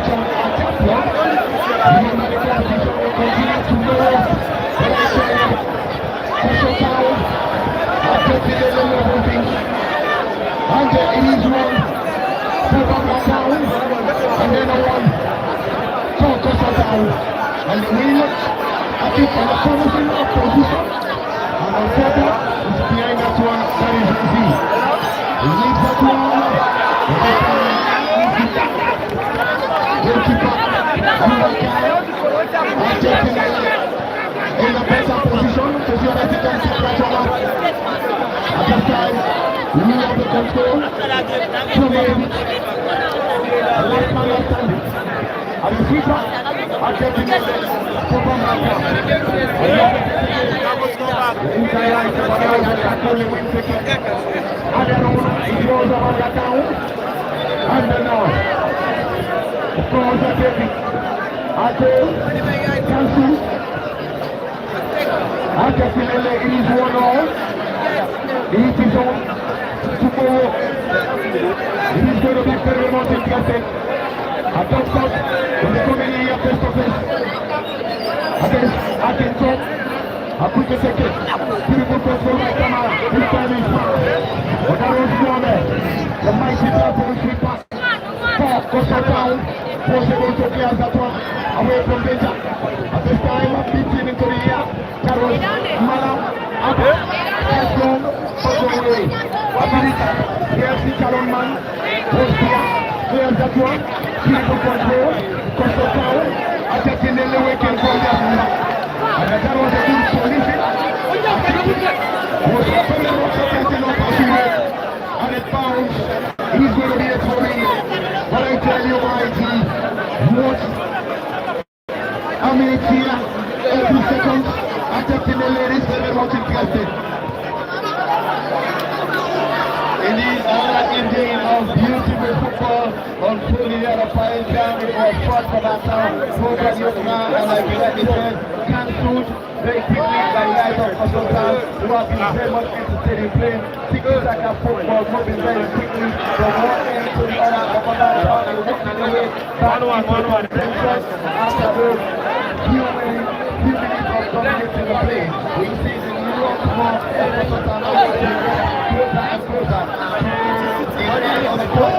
position at top block. Remember the transition will continue to move. But I tell you, Kossoh Town, after the little moving, and it is one for Bambara Town, and then a one for Kossoh Town. And the winner, I think, on the promising position. And on top is behind that one, that is easy. He leaves that one. Goalkeeper, in a better position to see whether he can take that one out. At this time, we have the control. 2 minutes. Last man left standing. And the sweeper, attempting it for Bambara. The inside line, the Bambara has tackled the win taking. And then it goes over the town. And then now, the scores are taking. Until cancel. After Finale, it is 1-all. It is on tomorrow. It is going to be very much interesting. I don't stop when they come in here face to face. I can talk. I put the second. Beautiful control by Bambara. This time is fast. But that was Mohamed. The mighty sweep pass. For Kossoh Town. Possible to clear that one away from danger. At this time, beating into the air. That was Malam. Up. That's long. Kossoh away. Ability. Here's the Calon man. Was here. Clears that one. Beautiful control. Kossoh Town. Attacking the weekend from there. And that was a good solution. Was very much attacking up as he went. And it bounds. He's going to be a throwing. But I tell you, mighty, what a minute here, 80 seconds, attacking the ladies, very much interested. Indeed, another evening of beautiful football unfolding here at Pine Town. It was fought for that town, over Yokna, and like we said, cancelled very quickly by the guys of Kossoh Town, who have been very much entertaining playing tiki-taka football, moving very quickly from one end to the other of another town, and working their way back into the defense after those few minutes of dominating the play. We see the new more of Kossoh Town now getting closer and closer to the end of the court.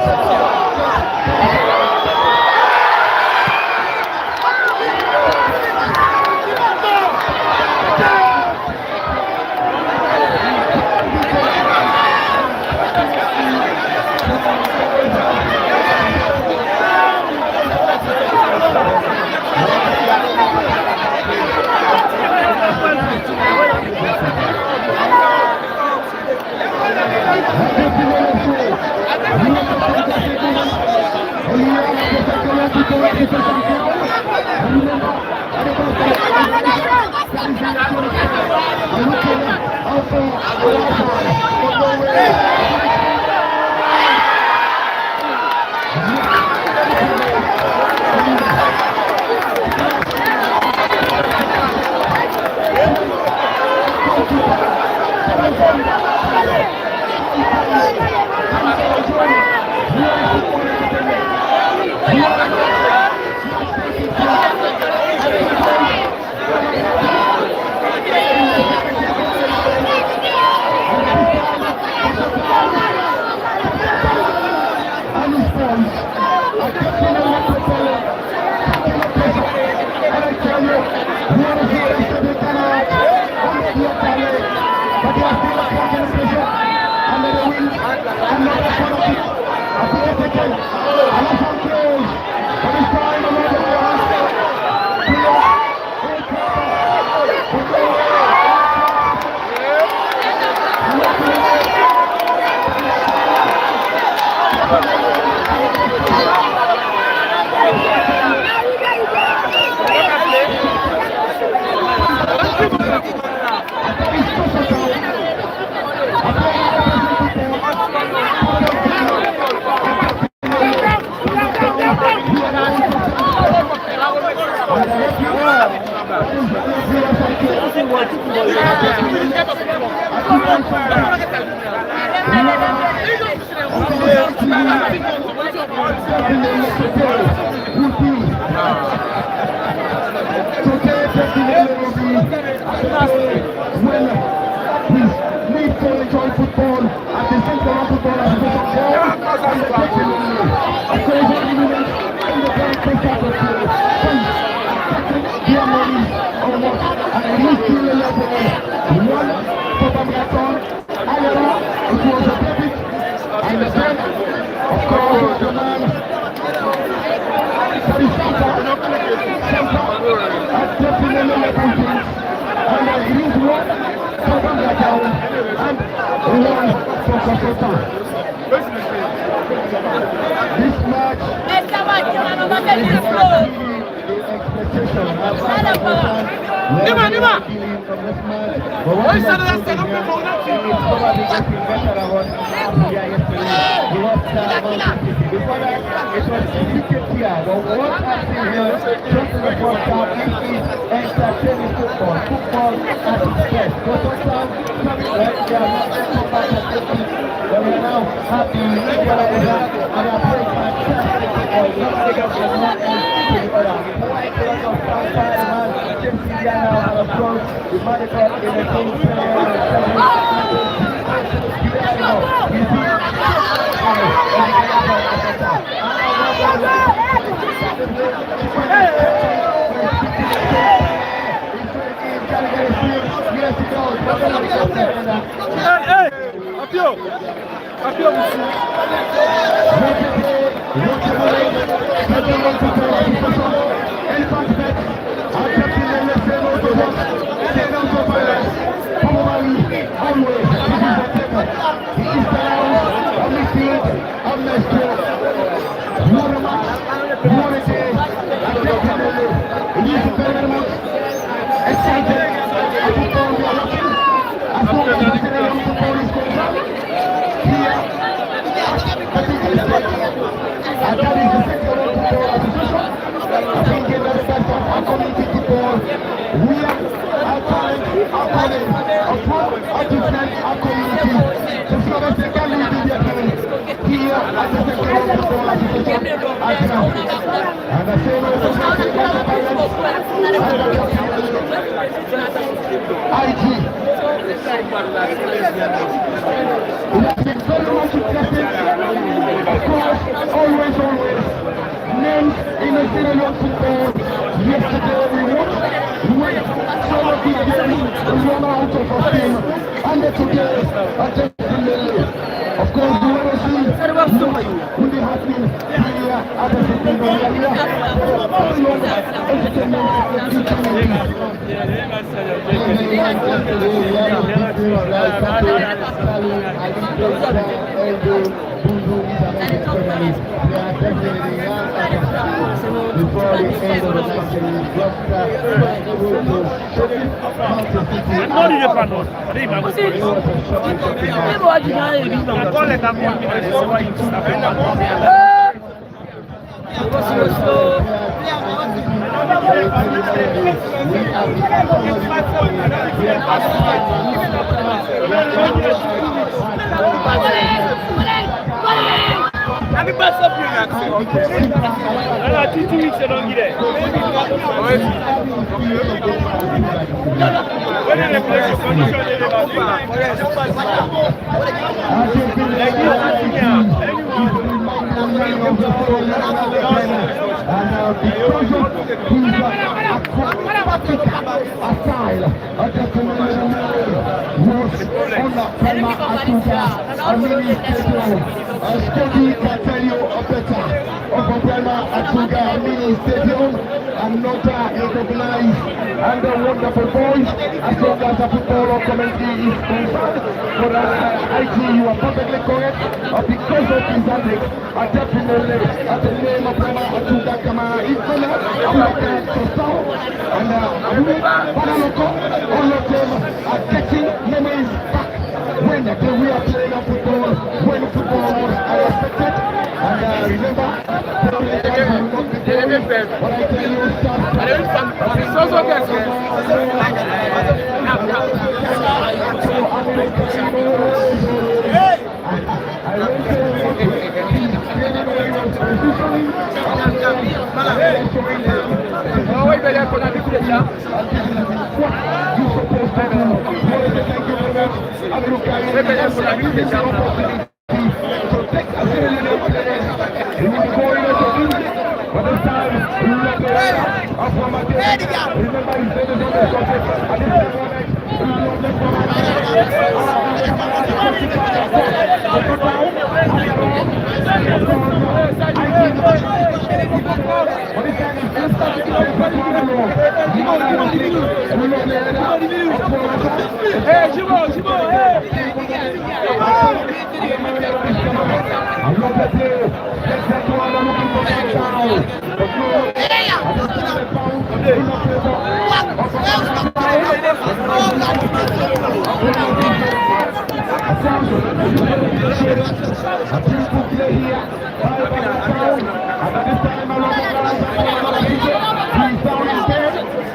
By this time,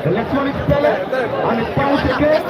Electronic spell and it bounce again.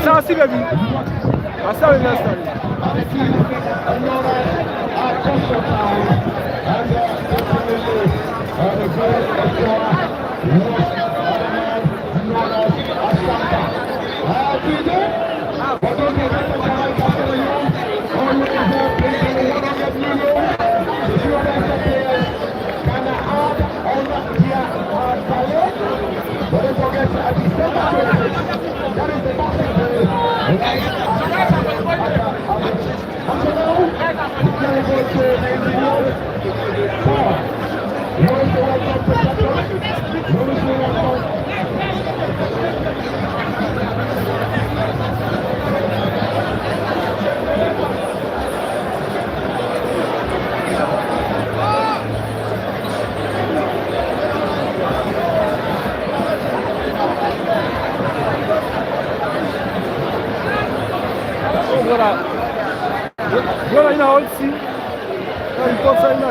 Ça, si, baby. Ça, c'est l'instant. Voilà. Voilà, il a aussi. Il pense à une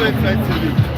exciting.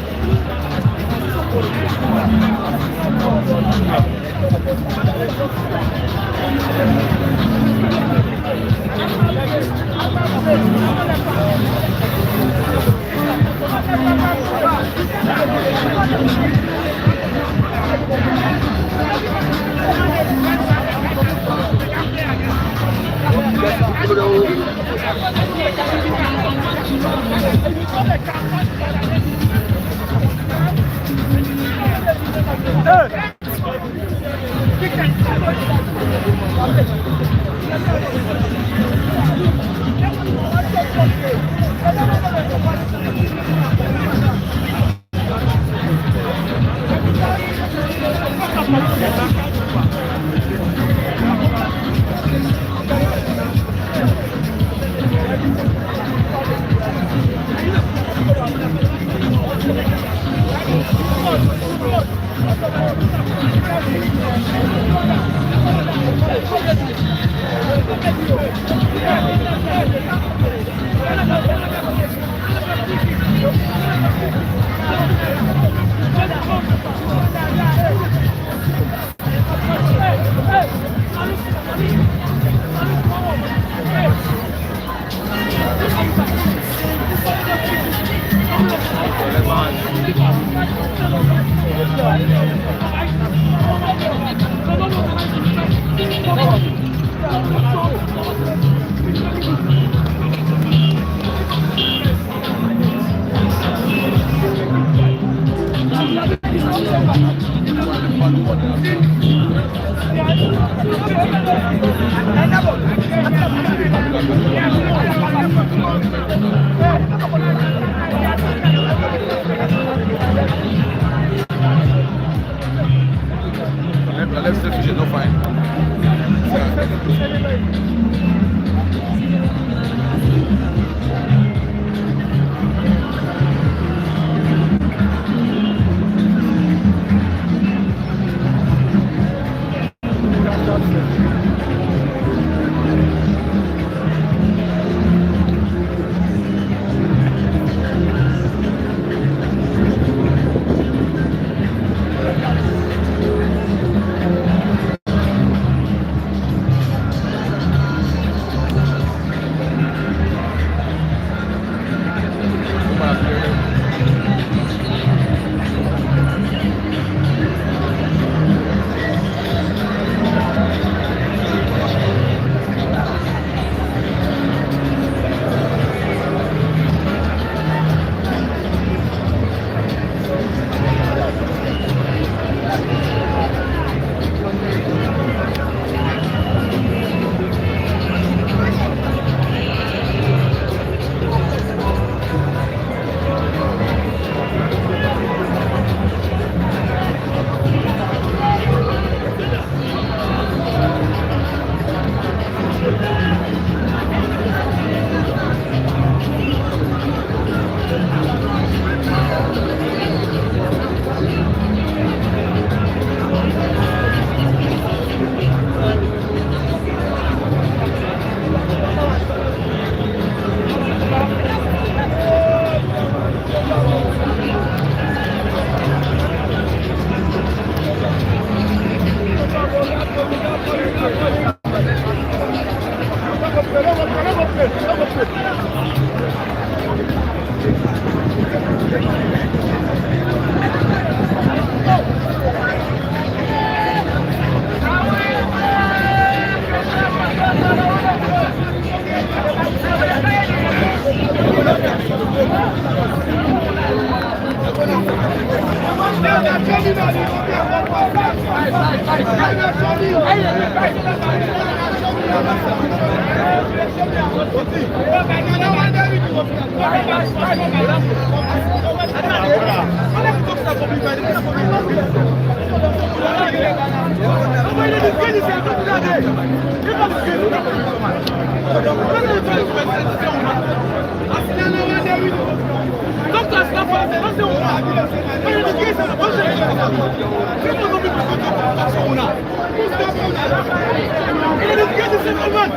Thank you. get this woman.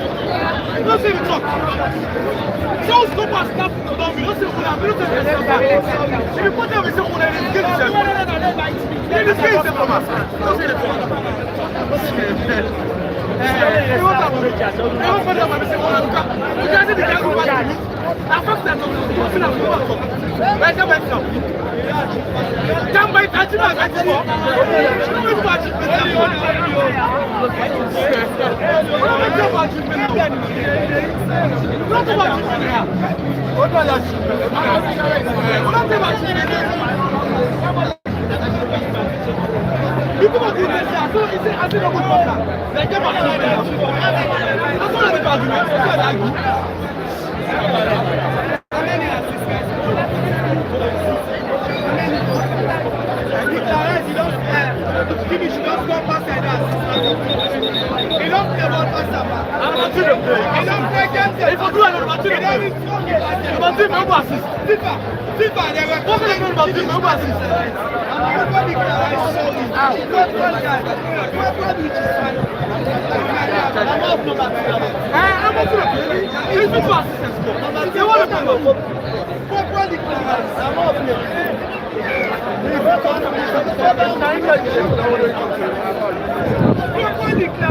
You don't see the talk. Just go past that. Don't be. Don't say who I'm. Don't say who I'm. If you put them in some way, it's good. This guy is a promise. Don't say the talk. You want to be rich? You want to be rich? You can't see the guy who wants to. I first time I'm going to go. Where's the best now? Can't buy that. You know what? Welcome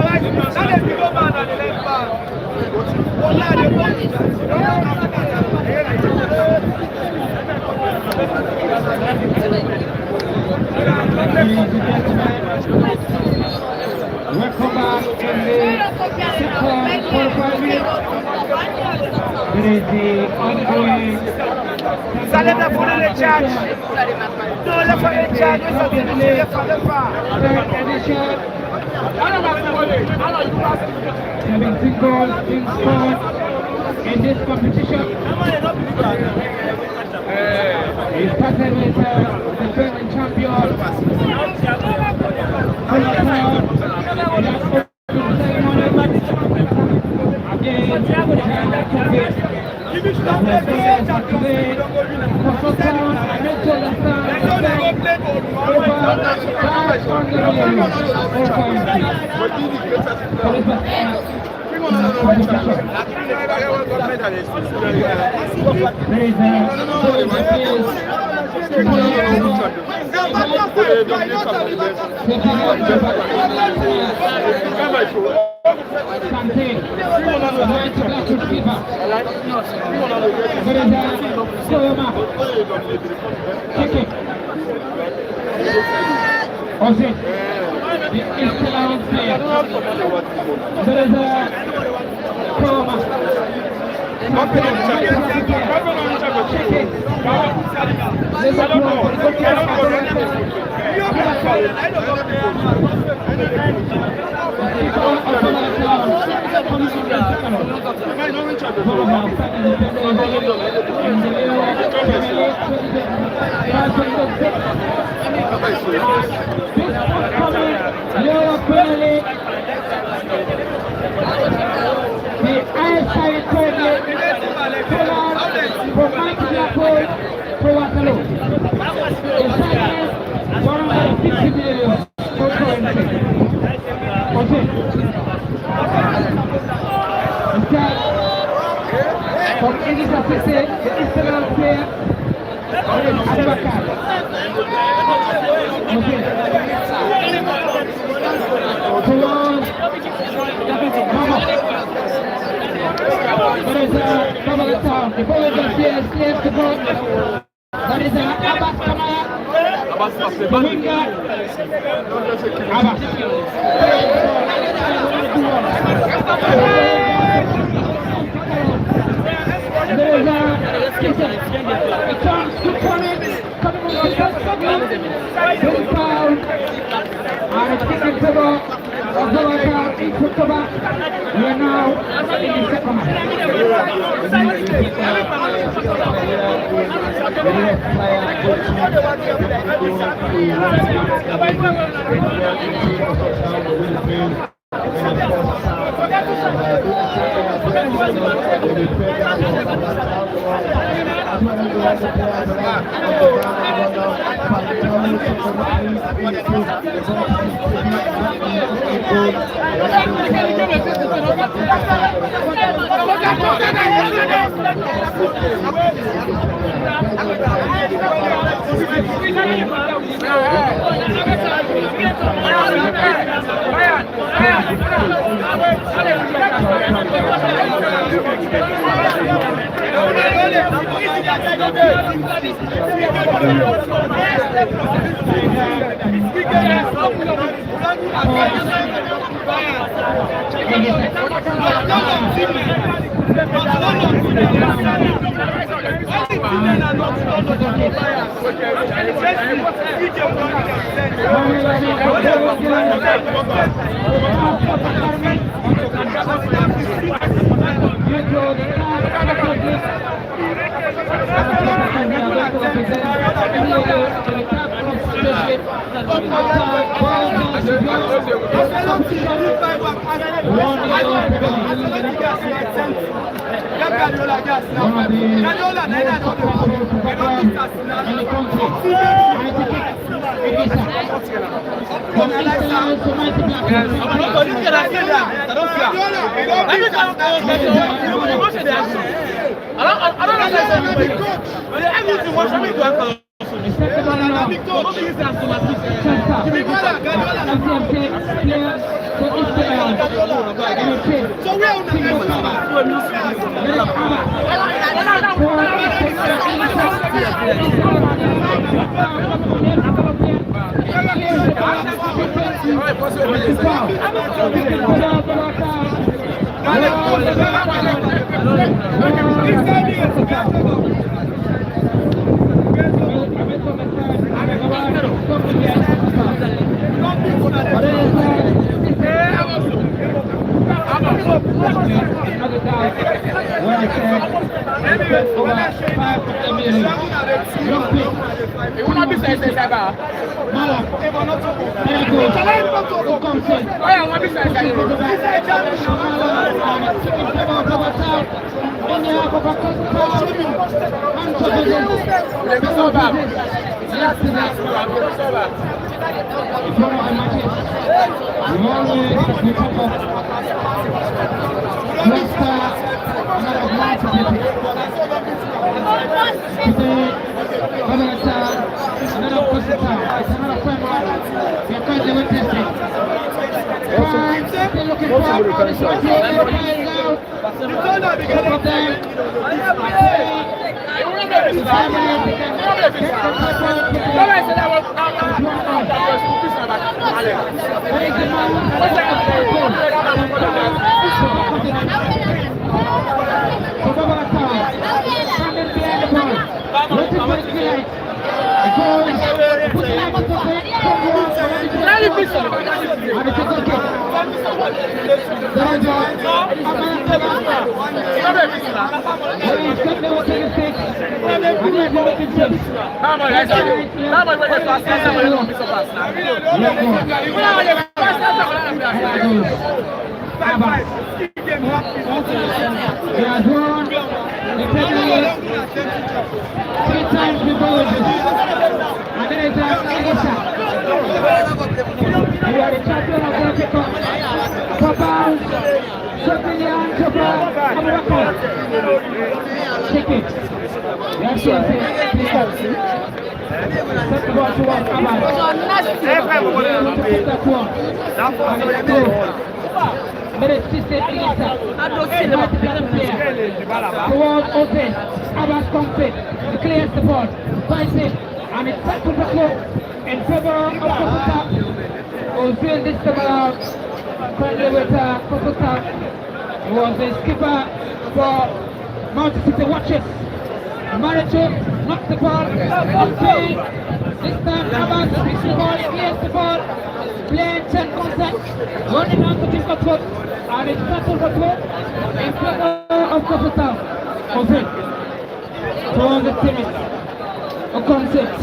back in the second quarterfinal. There is the ongoing. Saleta for the charge. No, left for the charge. Third edition. 17 goals being scored in this competition. He started with the defending champion.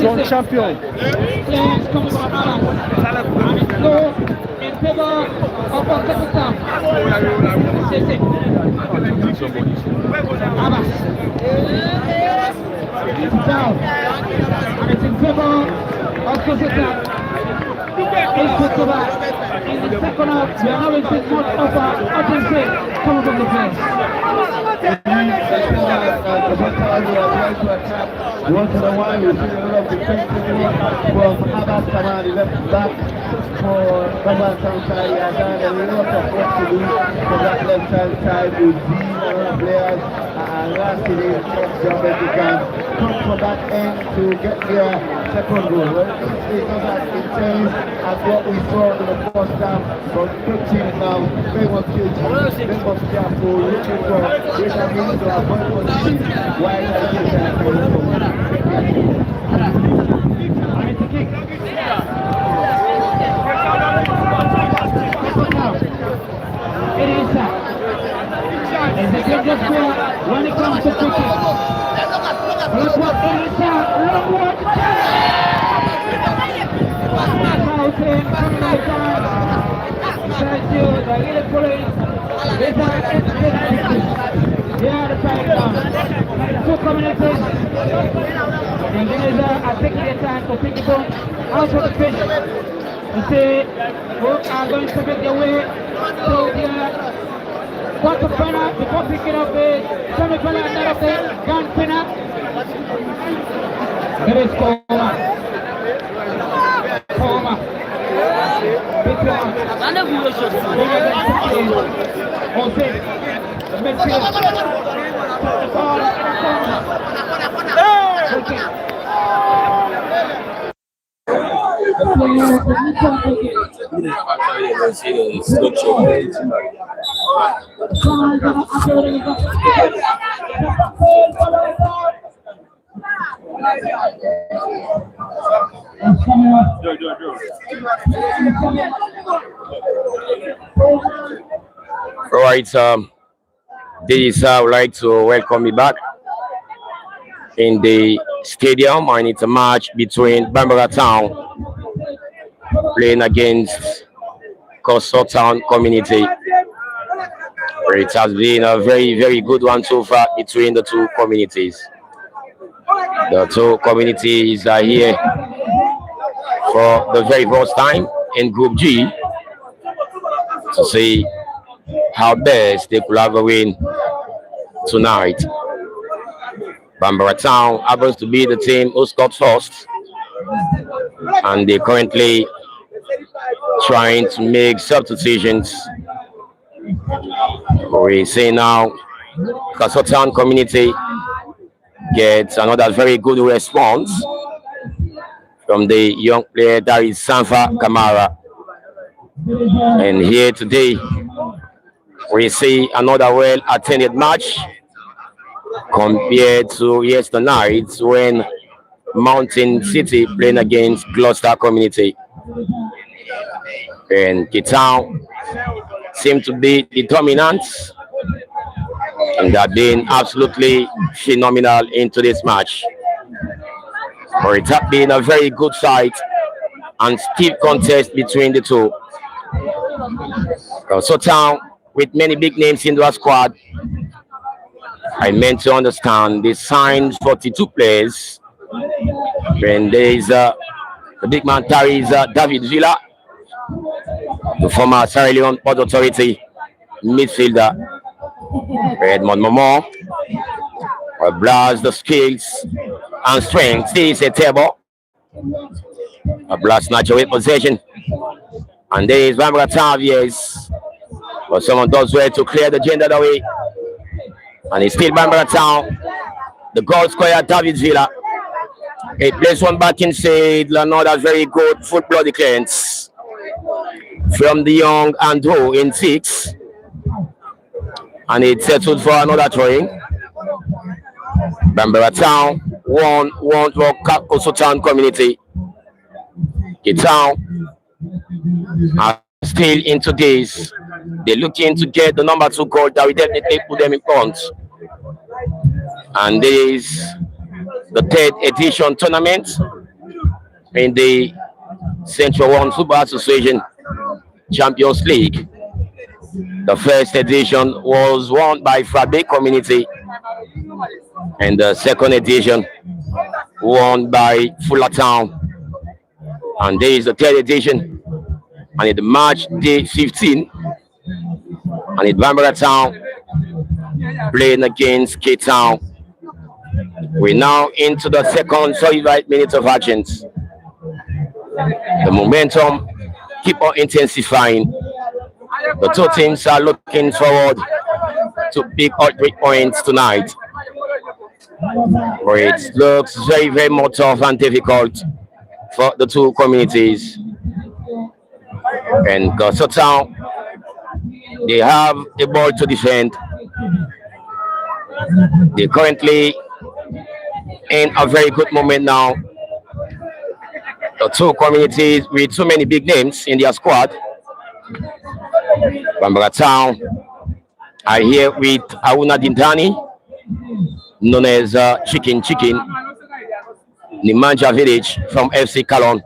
Tong champion. Players coming from Abbas. And it's low in favor of Kossoh. Abbas. Down. And it's in favor of Kossoh. It's put to back. in the second half, we are not seeing much of a open play coming from the players. Once in a while, we see a lot of defensive work from Abbas Kamal, the left back for Bambara Town side. He has done a lot of work to do for that left hand side with these players. And lastly, Jambet can come from that end to get their second goal. Well, it's not as intense as what we saw in the first half, but good teams now, very much careful, looking for greater means to avoid position while the kids are coming from. It is it's a dangerous player when it comes to cricket. Look what it is long one. Two communities. The English are taking their time to pick the ball out of the pitch. You see, who are going to make their way to the quarter final before picking up the semi-final and of the grand final. There is Kossoh. All right, this I would like to welcome you back in the stadium, and it's a match between Bambara Town playing against Kossoh Town Community. It has been a very good one so far between the two communities. The two communities are here for the very first time in Group G to see how best they could have a win tonight. Bambara Town happens to be the team who scored first, and they're currently trying to make substitutions. We see now Kossoh Town Community gets another very good response from the young player that is Sanfa Kamara. And here today we see another well-attended match compared to yesterday night when Mountain City playing against Gloucester Community. And K-Town seem to be the dominant, and they've been absolutely phenomenal into this match. For it has been a very good fight and stiff contest between the two. Kossoh Town with many big names in their squad. I meant to understand they signed 42 players. And there is the big man carries David Villa, the former Sierra Leone Port Authority midfielder. Edmond Momo blast the skills and strength. This is a table. A blast snatch away possession. And there is Bambara Town, yes. But someone does well to clear the gender away. And it's still Bambara Town. The goal scorer David Villa. He plays one back inside. Another very good full-blooded clearance from the young Andrew in 6. And it settled for another throwing. Bambara Town won for Kossoh Town Community. K-Town are still into this. They're looking to get the number 2 goal that will definitely put them in front. And this is the 3rd edition tournament in the Central One Football Association Champions League. The first edition was won by Frabe Community, and the second edition won by Fuller Town. And this is the 3rd edition And it's March day 15. And it's Bambara Town playing against Cape Town. We're now into the second 45 minutes of actions. The momentum keep on intensifying. The two teams are looking forward to big outbreak points tonight. But it looks very, very much tough and difficult for the two communities. And Kossoh Town, they have a ball to defend. They currently in a very good moment now. The two communities with so many big names in their squad. Bambara Town are here with Auna Dintani, known as Chicken, Nimanja Village from FC Kalon.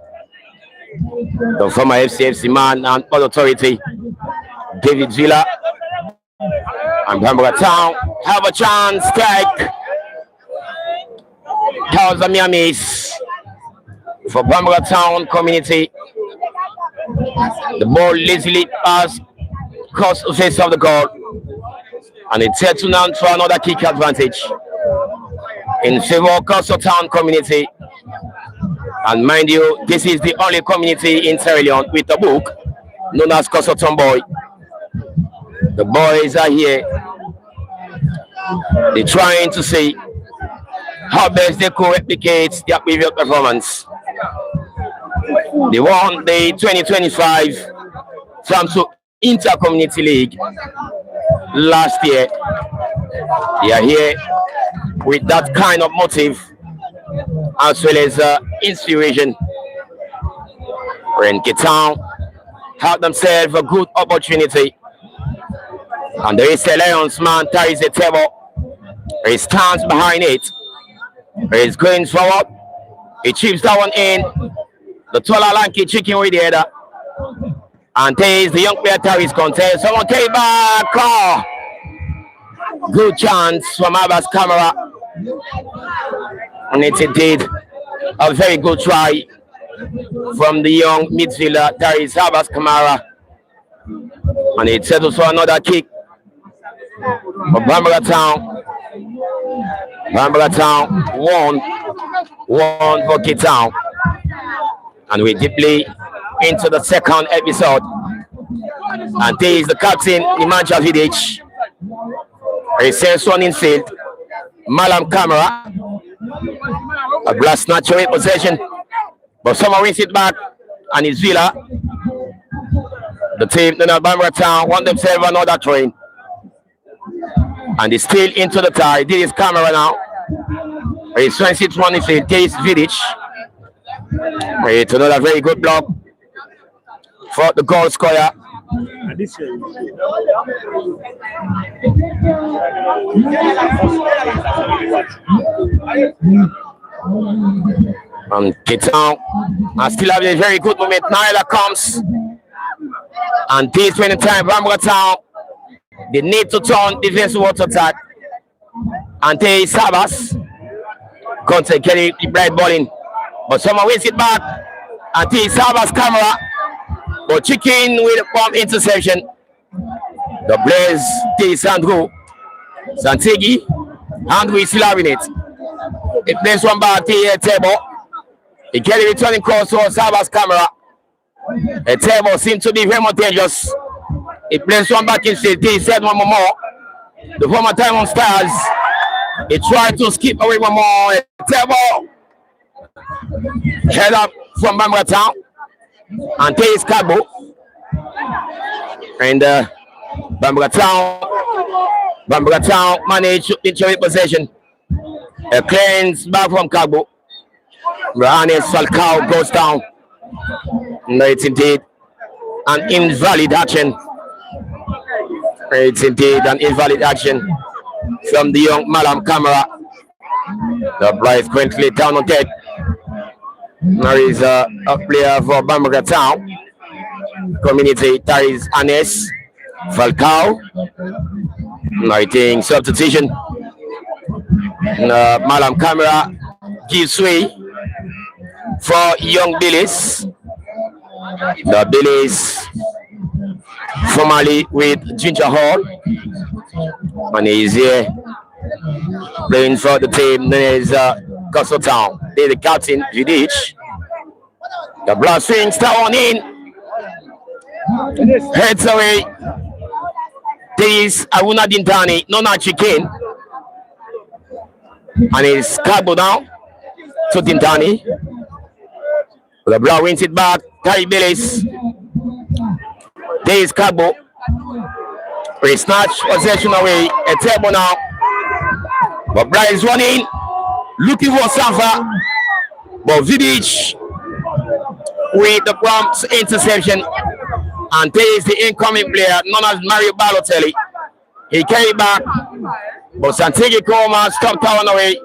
The former FC man and all authority, David Villa. And Bambara Town have a chance, strike. Thousand Miamis for Bambara Town community. The ball lazily passed across the face of the goal. And it's set to now for another kick advantage in favor of Kossoh Town community. And mind you, this is the only community in Sierra Leone with a book known as Kossoh Town Boy. The boys are here. They're trying to see how best they could replicate their previous performance. They won the 2025 Samsung Inter-Community League last year. They are here with that kind of motive as well as inspiration. When Cape Town have themselves a good opportunity. And there is a Lions man ties the table. He stands behind it. He's going forward. He chips that one in. The taller lanky chicken with the header. And there is the young player Taris contest. Someone came back. Oh. Good chance from Abbas Camera. And it's indeed a very good try from the young midfielder Taris Abbas Camara. And it settles for another kick for Bambara Town. Bambara Town won for Cape Town. And we're deeply into the second episode. And there is the captain, Nimanja Vidic. He sends one in field. Malam Camera. A blast natural possession. But someone wins it back. And it's Villa. The team, Bambara Town, want themselves another train. And he's still into the tie. This is Camera now. He sends it one in field. There is Vidic. It's another very good block for the goal scorer. And Cape Town still having a very good moment. Nyla comes. And this when the time Bambara Town, they need to turn defensive water attack. And there is Sabas. Conte getting the bright ball in. But someone wins it back. And there is Sabas Camera. But Chicken with a bomb interception. The Blaze, there is Sandro. Santigi. And we still having it. He plays one back to the table. He get a returning cross for Sabas Camera. The table seems to be very much dangerous. He plays one back in field. He said one more. The former Diamond Stars. He tried to skip away one more. Table. Head up from Bambara Town. And there is Kagbo. And Bambara Town managed to enjoy possession. A clearance back from Kagbo. Rahanes Falcao goes down. No, it's indeed an invalid action. It's indeed an invalid action from the young Malam Camera. The Blythe currently down on deck. There is a player for Bambara Town community. There is Anes Falcao. Lighting substitution. Malam Camera gives way for young Billis. The Billies, formerly with Ginger Hall, and he's here playing for the team known as Kossoh Town. They're the captain, Judich. The blood swings down in, heads away. This Awuna Dintani, Nona Chicken, and it's Cabo now to Dintani. The blood wins it back. Terry Billis. There is Cabo. We snatch possession away. A table now. But Brian is running, looking for Safa. But Vidic with the prompt interception. And there is the incoming player, known as Mario Balotelli. He carried back. But Santigi Koma stopped down away.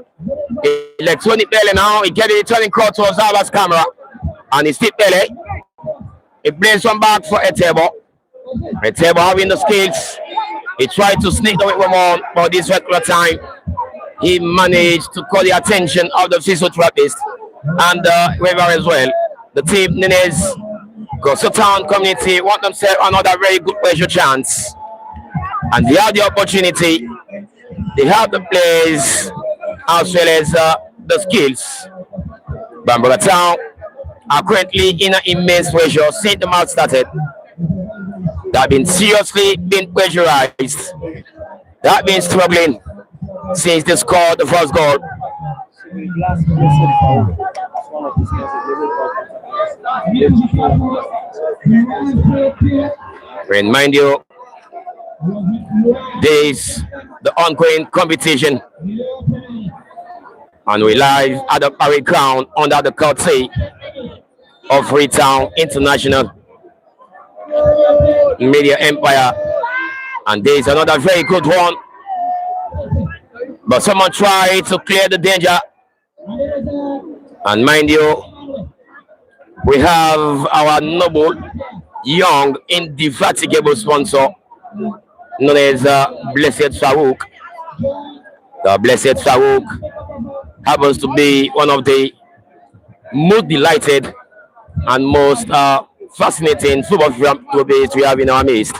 Electronic Pele now. He get it turning court towards Zava's camera. And it's Steve Pele. He plays one back for Etebo. Etebo having the skills. He tried to sneak away from on, but this regular time he managed to call the attention of the physiotherapist and the waiver as well. The team Nines Kossoh Town community want themselves another very good pressure chance. And they have the opportunity, they have the players as well as the skills. Bambara Town are currently in an immense pressure since the match started. They have been seriously being pressurized. They have been struggling since they scored the first goal. Remind you, there is the ongoing competition, and we live at the parade ground under the courtesy of Freetown International Media Empire. And there is another very good one, but someone tried to clear the danger. And mind you, we have our noble, young, indefatigable sponsor known as Blessed Farouk. The Blessed Farouk happens to be one of the most delighted and most fascinating football philanthropists we have in our midst.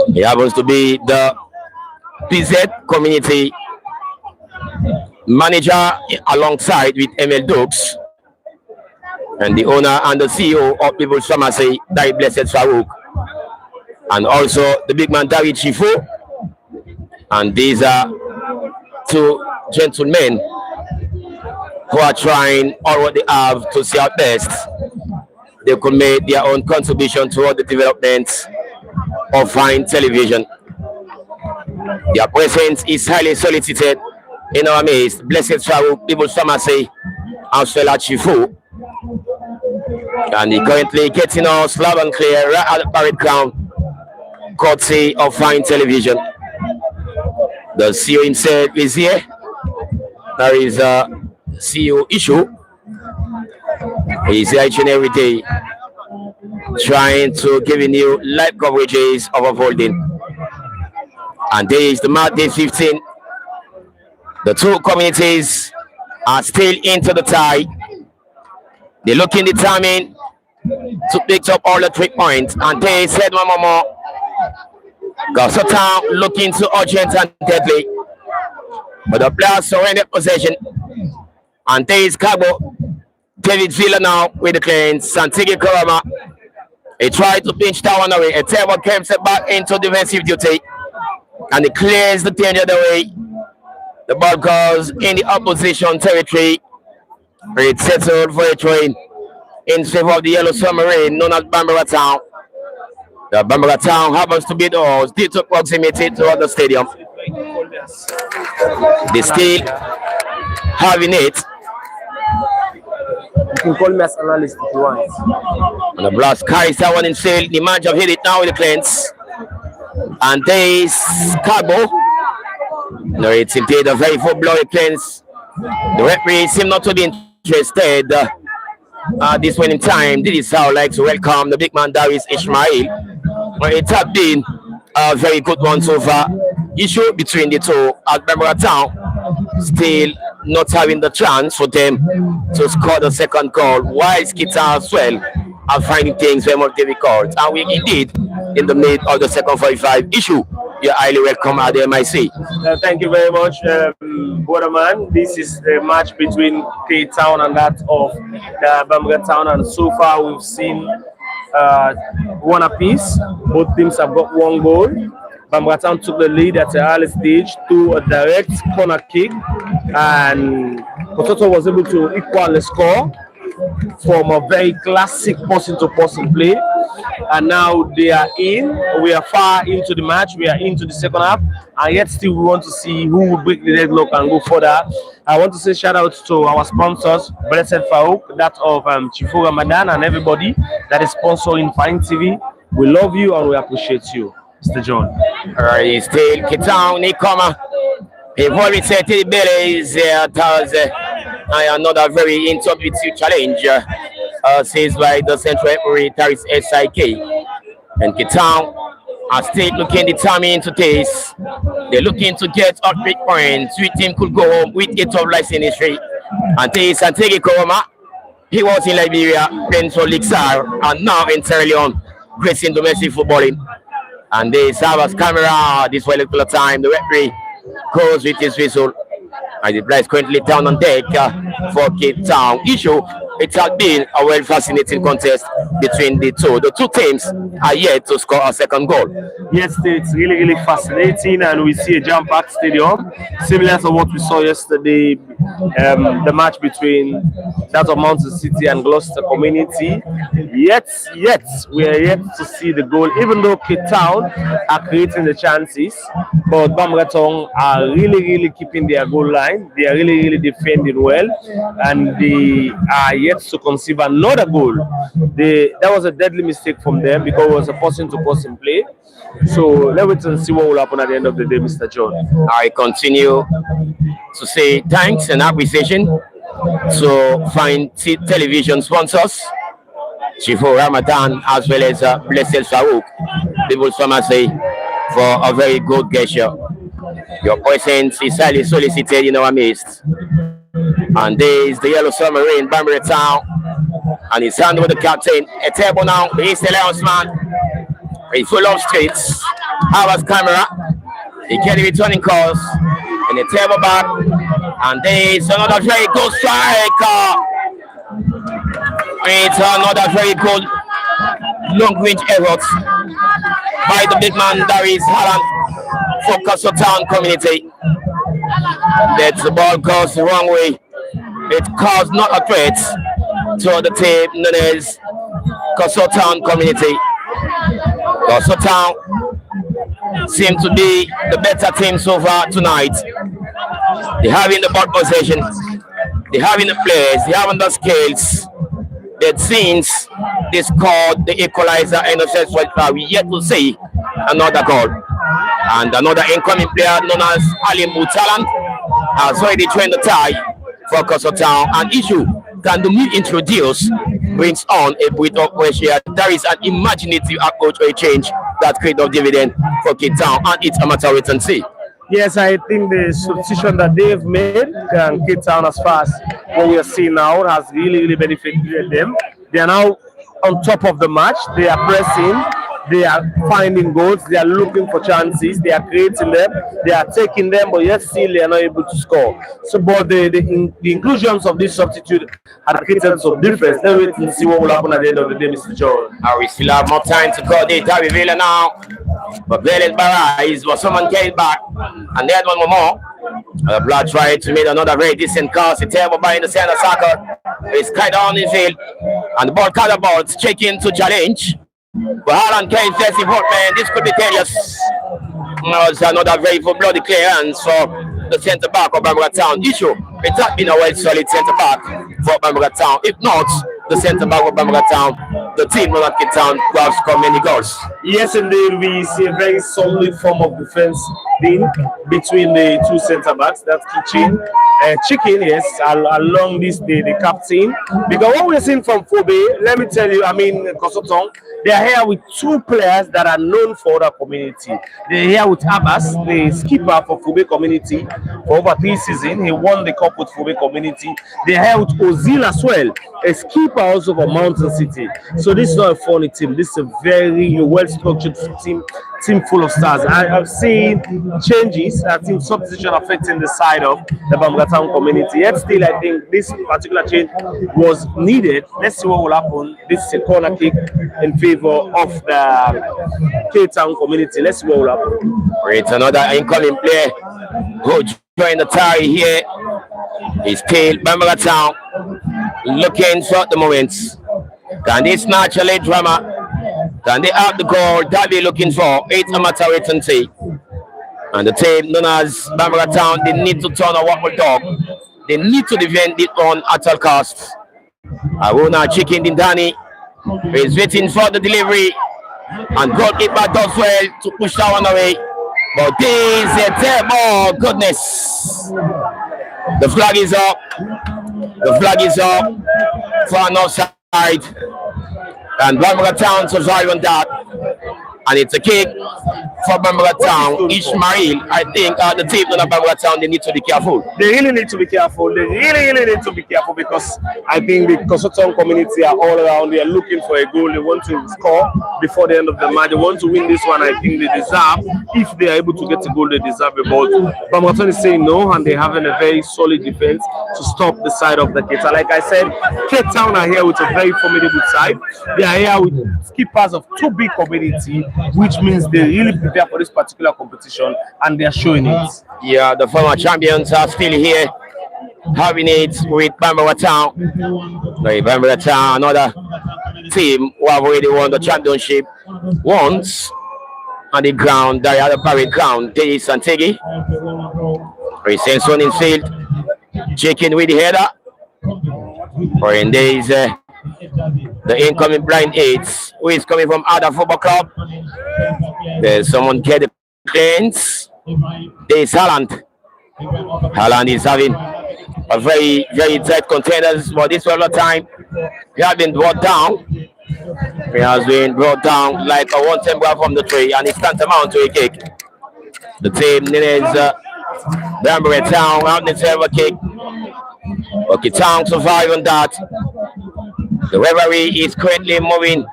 He happens to be the PZ community manager alongside with ML Dukes, and the owner and the CEO of People's Pharmacy, Dai Blessed Farouk, and also the big man Dari Chifu. And these are two gentlemen who are trying all what they have to see our best they could make their own contribution toward the development of fine television. Their presence is highly solicited in our midst. Blessed Farouk, People's Pharmacy, as well as Chifu. And he currently getting us loud and clear right at the parade ground, courtesy of fine television. The CEO himself is here. There is a CEO issue. He's here each and every day trying to give you live coverages of unfolding. And there is the match day 15. The two communities are still into the tie. They're looking determined to pick up all the 3 points. And they said one more. Kossoh Town looking to urgent and deadly. But the players surrender possession. And there is Cabo. David Villa now with the clearance. Santigi Korama. He tried to pinch that one away. A table came set back into defensive duty. And he clears the danger the way. The ball goes in the opposition territory. It's settled for a train in favor of the Yellow Submarine known as Bambara Town. The Bambara Town happens to be the host due to proximity to the stadium. They still having it. You can call me as analyst if you want. And the blast carries that one in field. The manager hit it now with the cleanse. And there is Cabo. No, it's indeed a very full blown cleanse. The referee seems not to be interested at this point in time. This is how I like to welcome the big man Darius Ismail. But it has been a very good one so far. Issue between the two at Bambara Town still not having the chance for them to score the second goal, while Skita as well are finding things very much difficult. And we indeed in the mid of the second 45 issue. You're highly welcome at the MIC. Thank you very much, Borderman. This is the match between Cape Town and that of Bambara Town, and so far we've seen one apiece. Both teams have got one goal. Bambara Town took the lead at the early stage to a direct corner kick, and Kossoh was able to equal the score from a very classic person-to-person play. And now they are in. We are far into the match. We are into the second half, and yet still we want to see who will break the deadlock and go further. I want to say shout out to our sponsors, Blessed Farouk, that of Chifu Ramadan, and everybody that is sponsoring Fine TV. We love you and we appreciate you, Mr. John. All right, still Kitang Nikoma. Before we say to the belly is another very intuitive challenge. Says by the central referee Taris SIK. And Kitang are still looking determined to taste. They're looking to get up big points. Which team could go home with 8 of life in history. And Taste and Tegi Koroma. He was in Liberia, playing for Lixar, and now in Sierra Leone, gracing domestic footballing. And they serve as camera this particular time. The referee goes with his whistle. And the player is currently down on deck for Cape Town issue. It has been a well fascinating contest between the two. The two teams are yet to score a second goal. Yes, it's really fascinating, and we see a jam-packed stadium, similar to what we saw yesterday, the match between that of Mountain City and Gloucester Community. Yet, we are yet to see the goal, even though Cape Town are creating the chances, but Bambara Town are really keeping their goal line. They are really defending well, and they are yet to conceive another goal. That was a deadly mistake from them because it was a person-to-person play. So let's wait and see what will happen at the end of the day, Mr. John. I continue to say thanks and appreciation to Fine Television sponsors, Chifu Ramadan, as well as Blessed Farouk, People's Pharmacy, for a very good gesture. Your presence is highly solicited in our midst. And there is the Yellow Submarine, Bambara Town, and he's handled with the captain. A table now, the East Alliance man. He's full of streets. Our camera. He can returning calls. And the table back. And there is another very good strike. It's another very good long range effort by the big man, Darius Halland, for Kossoh Town community. That the ball goes the wrong way. It caused not a threat to the team known as Kossoh Town community. Kossoh Town seem to be the better team so far tonight. They having the ball possession, they having the players, they having the skills. That since they scored the equalizer in the first quarter, we yet to see another goal. And another incoming player known as Ali Mutalan has already trained the tie for Kossoh Town. And issue can the new introduce brings on a bit of pressure. There is an imaginative approach or a change that creates a dividend for Cape Town, and it's a matter of wait and see. Yes, I think the substitution that they've made can Cape Town as far as what we are seeing now has really benefited them. They are now on top of the match. They are pressing. They are finding goals. They are looking for chances. They are creating them. They are taking them, but yet still they are not able to score. So, but the inclusions of this substitute had created some difference. Let's wait and see what will happen at the end of the day, Mr. John. We still have more time to call the Terry Villa now. But Bambara is what someone came back. And they had one more. Blood tried to make another very decent cross. The table by in the center circle. It's kind of on the field. And the ball cut about checking to challenge. But Harlan Kane says, man, this could be dangerous. It's another very bloody clearance for the centre back of Bambara Town. Issue, it has been a well solid centre back for Bambara Town. If not, the centre back of Bambara Town, the team will not get down to score many goals. Yes, indeed, we see a very solid form of defense in between the two centre backs. That's Chicken, yes, along this the captain. Because what we're seeing from Fobe, let me tell you, I mean Kossoh Tong, they are here with two players that are known for the community. They're here with Abbas, the skipper for Fobe community for over 3 seasons. He won the cup with Fobe community. They're here with Ozil as well, a skipper also for Mountain City. So this is not a funny team. This is a very well-structured team full of stars. I've seen changes, I've seen substitution affecting the side of the Bambara Town community. Yet still, I think this particular change was needed. Let's see what will happen. This is a corner kick in favor of the K-Town community. Let's see what will happen. It's another incoming player who joined the tie here. It's still Bambara Town looking for the moments. Can they snatch a late drama? Can they have the goal that they're looking for? 8 amateur waiting tea. And the team known as Bambara Town, they need to turn a wobble dog. They need to defend it on at all costs. Aruna Chicken Dindani is waiting for the delivery. And goalkeeper does well to push that one away. But this is a terrible goodness. The flag is up. The flag is up for an offside. And Bambara Town survive on that. And it's a kick for Bambara Town. Ishmael, I think the team on Bambara Town, they need to be careful. They really need to be careful. They really need to be careful because I think the Kossoh Town community are all around. They are looking for a goal. They want to score before the end of the match. They want to win this one. I think they deserve. If they are able to get a goal, they deserve it. But Bambara Town is saying no, and they're having a very solid defense to stop the side of the Cape. Like I said, Cape Town are here with a very formidable side. They are here with skippers of 2 big community, which means they really prepare for this particular competition and they are showing it. Yeah, the former champions are still here, having it with Bambara Town. Bambara Town, another team who have already won the championship once on the ground, the other parade ground. Days and Tegi. Recent one in field. Chicken with the header. Or in days, the incoming blind aids, who is coming from other football club. There's someone get the cleans. There's Haaland. Haaland is having a very tight contenders, but this one time he has been brought down. He has been brought down like a one-time grab from the tree, and it's tantamount to a kick. The team is Bambara Town out in the kick. Okay, Town survive on that. The referee is currently moving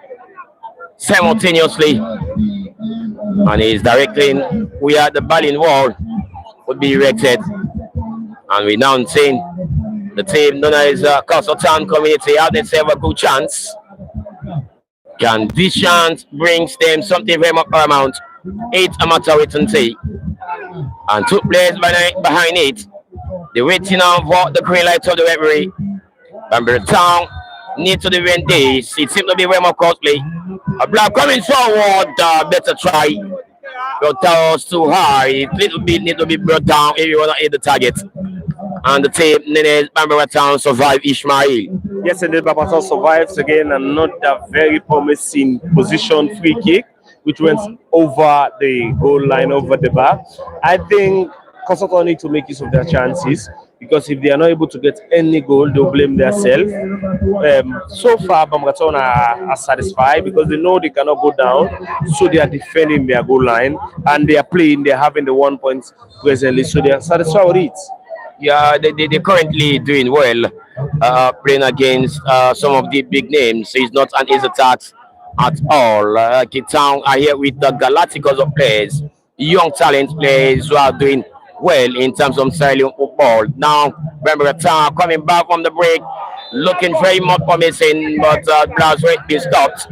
simultaneously and is directing where the Berlin wall would be erected. And we now saying the team known as Kossoh Town community have themselves a good chance. Can this chance brings them something very much paramount? 8 amateur waiting tea. And 2 players behind it. They're waiting on for the green light of the referee. Bambara Town need to defend this. It seems to be very more costly. A block coming forward, better try. But that was too high. Little bit need to be brought down if you want to hit the target. And the team, Bambara Town survive Ishmael. Yes, indeed, Bambara Town survives again. Another very promising position free kick, which went over the goal line, over the bar. I think Kossoh Town need to make use of their chances, because if they are not able to get any goal, they'll blame themselves. So far, Bambara Town are satisfied because they know they cannot go down, so they are defending their goal line and they are playing. They are having the 1 point presently, so they are satisfied with it. Yeah, they're currently doing well, playing against some of the big names. So it's not an easy task at all. Cape Town are here with the Galacticos of players, young talent players who are doing well in terms of styling football. Now, Bambara Town coming back from the break, looking very much promising, but Blast rate been stopped.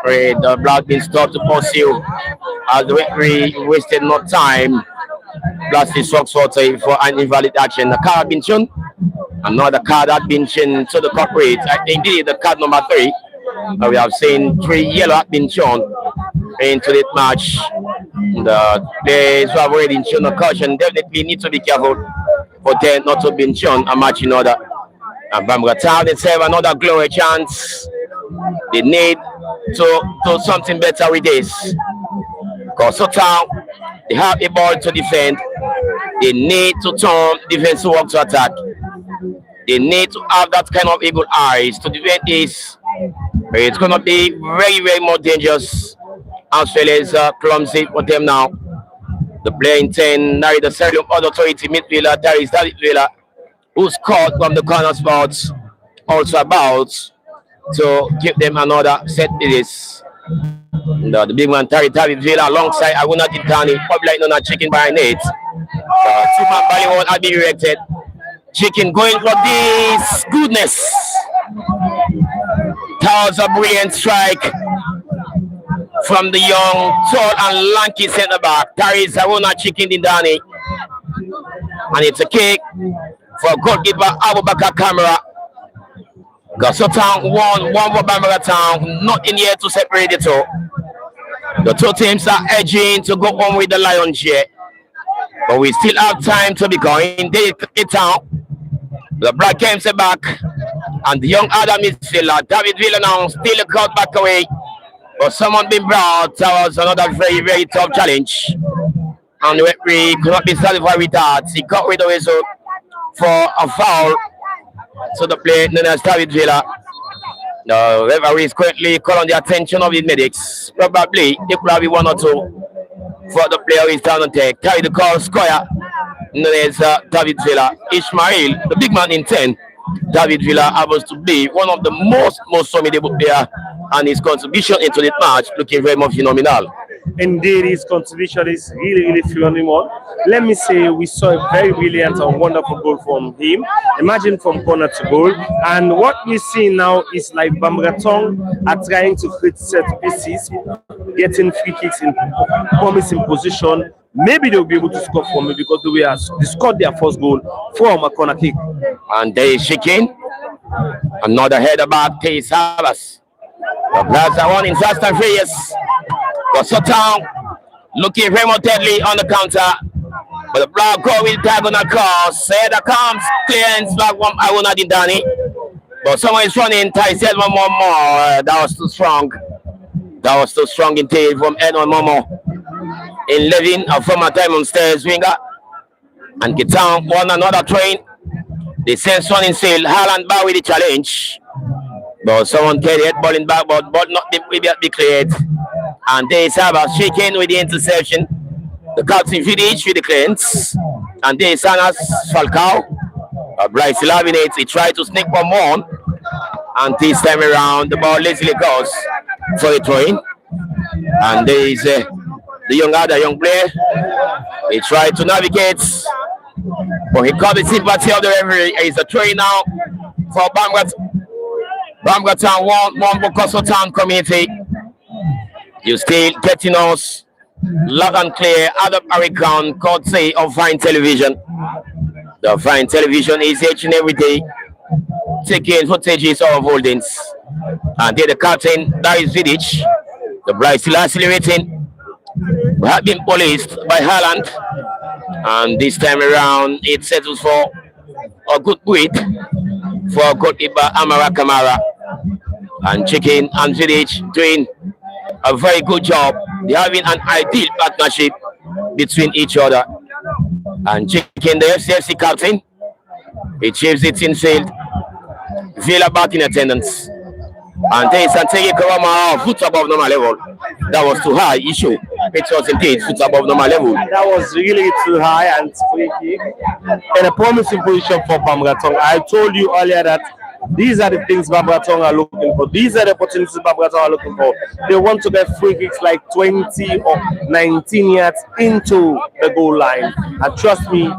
The Blast been stopped to pursue as the referee wasted no time. Blast is for an invalid action. The card been shown. Another card had been shown to the corporate. I think this is the card number 3. We have seen 3 yellow have been shown into this match. The players who have already shown a caution definitely need to be careful for them not to be shown a match in order. And Bambara Town, they have another glory chance. They need to do something better with this. Kossoh Town They have a ball to defend. They need to turn defensive work to attack. They need to have that kind of eagle eyes to defend this. It's going to be very, very more dangerous as well as clumsy for them now. The player in 10, now the Serbian authority midfielder, David Villa, who scored from the corner spots, also about to give them another set piece. The big man David Villa alongside Aguna Titani, probably like no chicken by net. Two-man Ballywood had been erected. Chicken going for this goodness. That was a brilliant strike from the young, tall and lanky centre back. Tari Zaruna Chicken Dindani. And it's a kick for goalkeeper Abubakar Kamara. Kossoh Town one for Bambara Town. Nothing here to separate the two. The two teams are edging to go on with the Lions here. But we still have time to be going. They get out. The Black games are back. And the young Adam midfielder, David Villa now still a crowd back away. But someone been brought. That was another very, very tough challenge. And the referee could not be satisfied with that. He got rid of his for a foul. So the player known as David Villa. The referee is currently calling the attention of the medics. Probably there could be one or two for the player who is down on take. Carry the call square. Known as David Villa. Ishmael, the big man in 10. David Villa happens to be one of the most formidable players, and his contribution into this match looking very much phenomenal. Indeed, his contribution is really phenomenal. Let me say, we saw a very brilliant and wonderful goal from him. Imagine from corner to goal. And what we see now is like Bambara Tong are trying to create set pieces, getting free kicks in promising position. Maybe they'll be able to score for me because they scored their first goal from a corner kick. And they is shaking. Another header back to Sabas. The Blacks are one in Fast and Furious. Kossoh Town looking very much deadly on the counter. But the Black go with diagonal cross. Header comes, clearance back from Aguna Dindani. But someone is running. Ty said one more. That was too strong. That was too strong indeed from Edwin Momo. In Levin, a former Diamond Stairs winger. And Kitan won another train. They sent one in sail. Haaland back with the challenge. But someone carried it, ball in back, but not be cleared. And they Saba shaking with the interception. The captain Vidic with the clearance. And they Sanas Falcao. Bryce Lavinate, he tried to sneak one. And this time around, the ball lazily goes for the throw-in. And there is the young player. He tried to navigate, but he caught the sympathy of the referee. He's a throw-in now for Bambara Town, one for Kossoh Town community. You still getting us loud and clear. Adam Arikan, courtesy of Fine Television. The Fine Television is each and every day taking footages of holdings. And there the captain, Darius Vidic, the Bryce still accelerating. We have been policed by Haaland. And this time around, it settles for a good wait for goalkeeper Amara Kamara. And Chicken and Vidic doing a very good job. They're having an ideal partnership between each other. And Chicken, the FCFC captain, he achieves it in field. Villa back in attendance. And there is Santegi Karama, foot above normal level. That was too high issue. It was indeed foot above normal level. That was really too high and free kick. In a promising position for Bambara Tong. I told you earlier that these are the things Bambara Tong are looking for. These are the opportunities Bambara Tong are looking for. They want to get free kicks like 20 or 19 yards into the goal line. And trust me,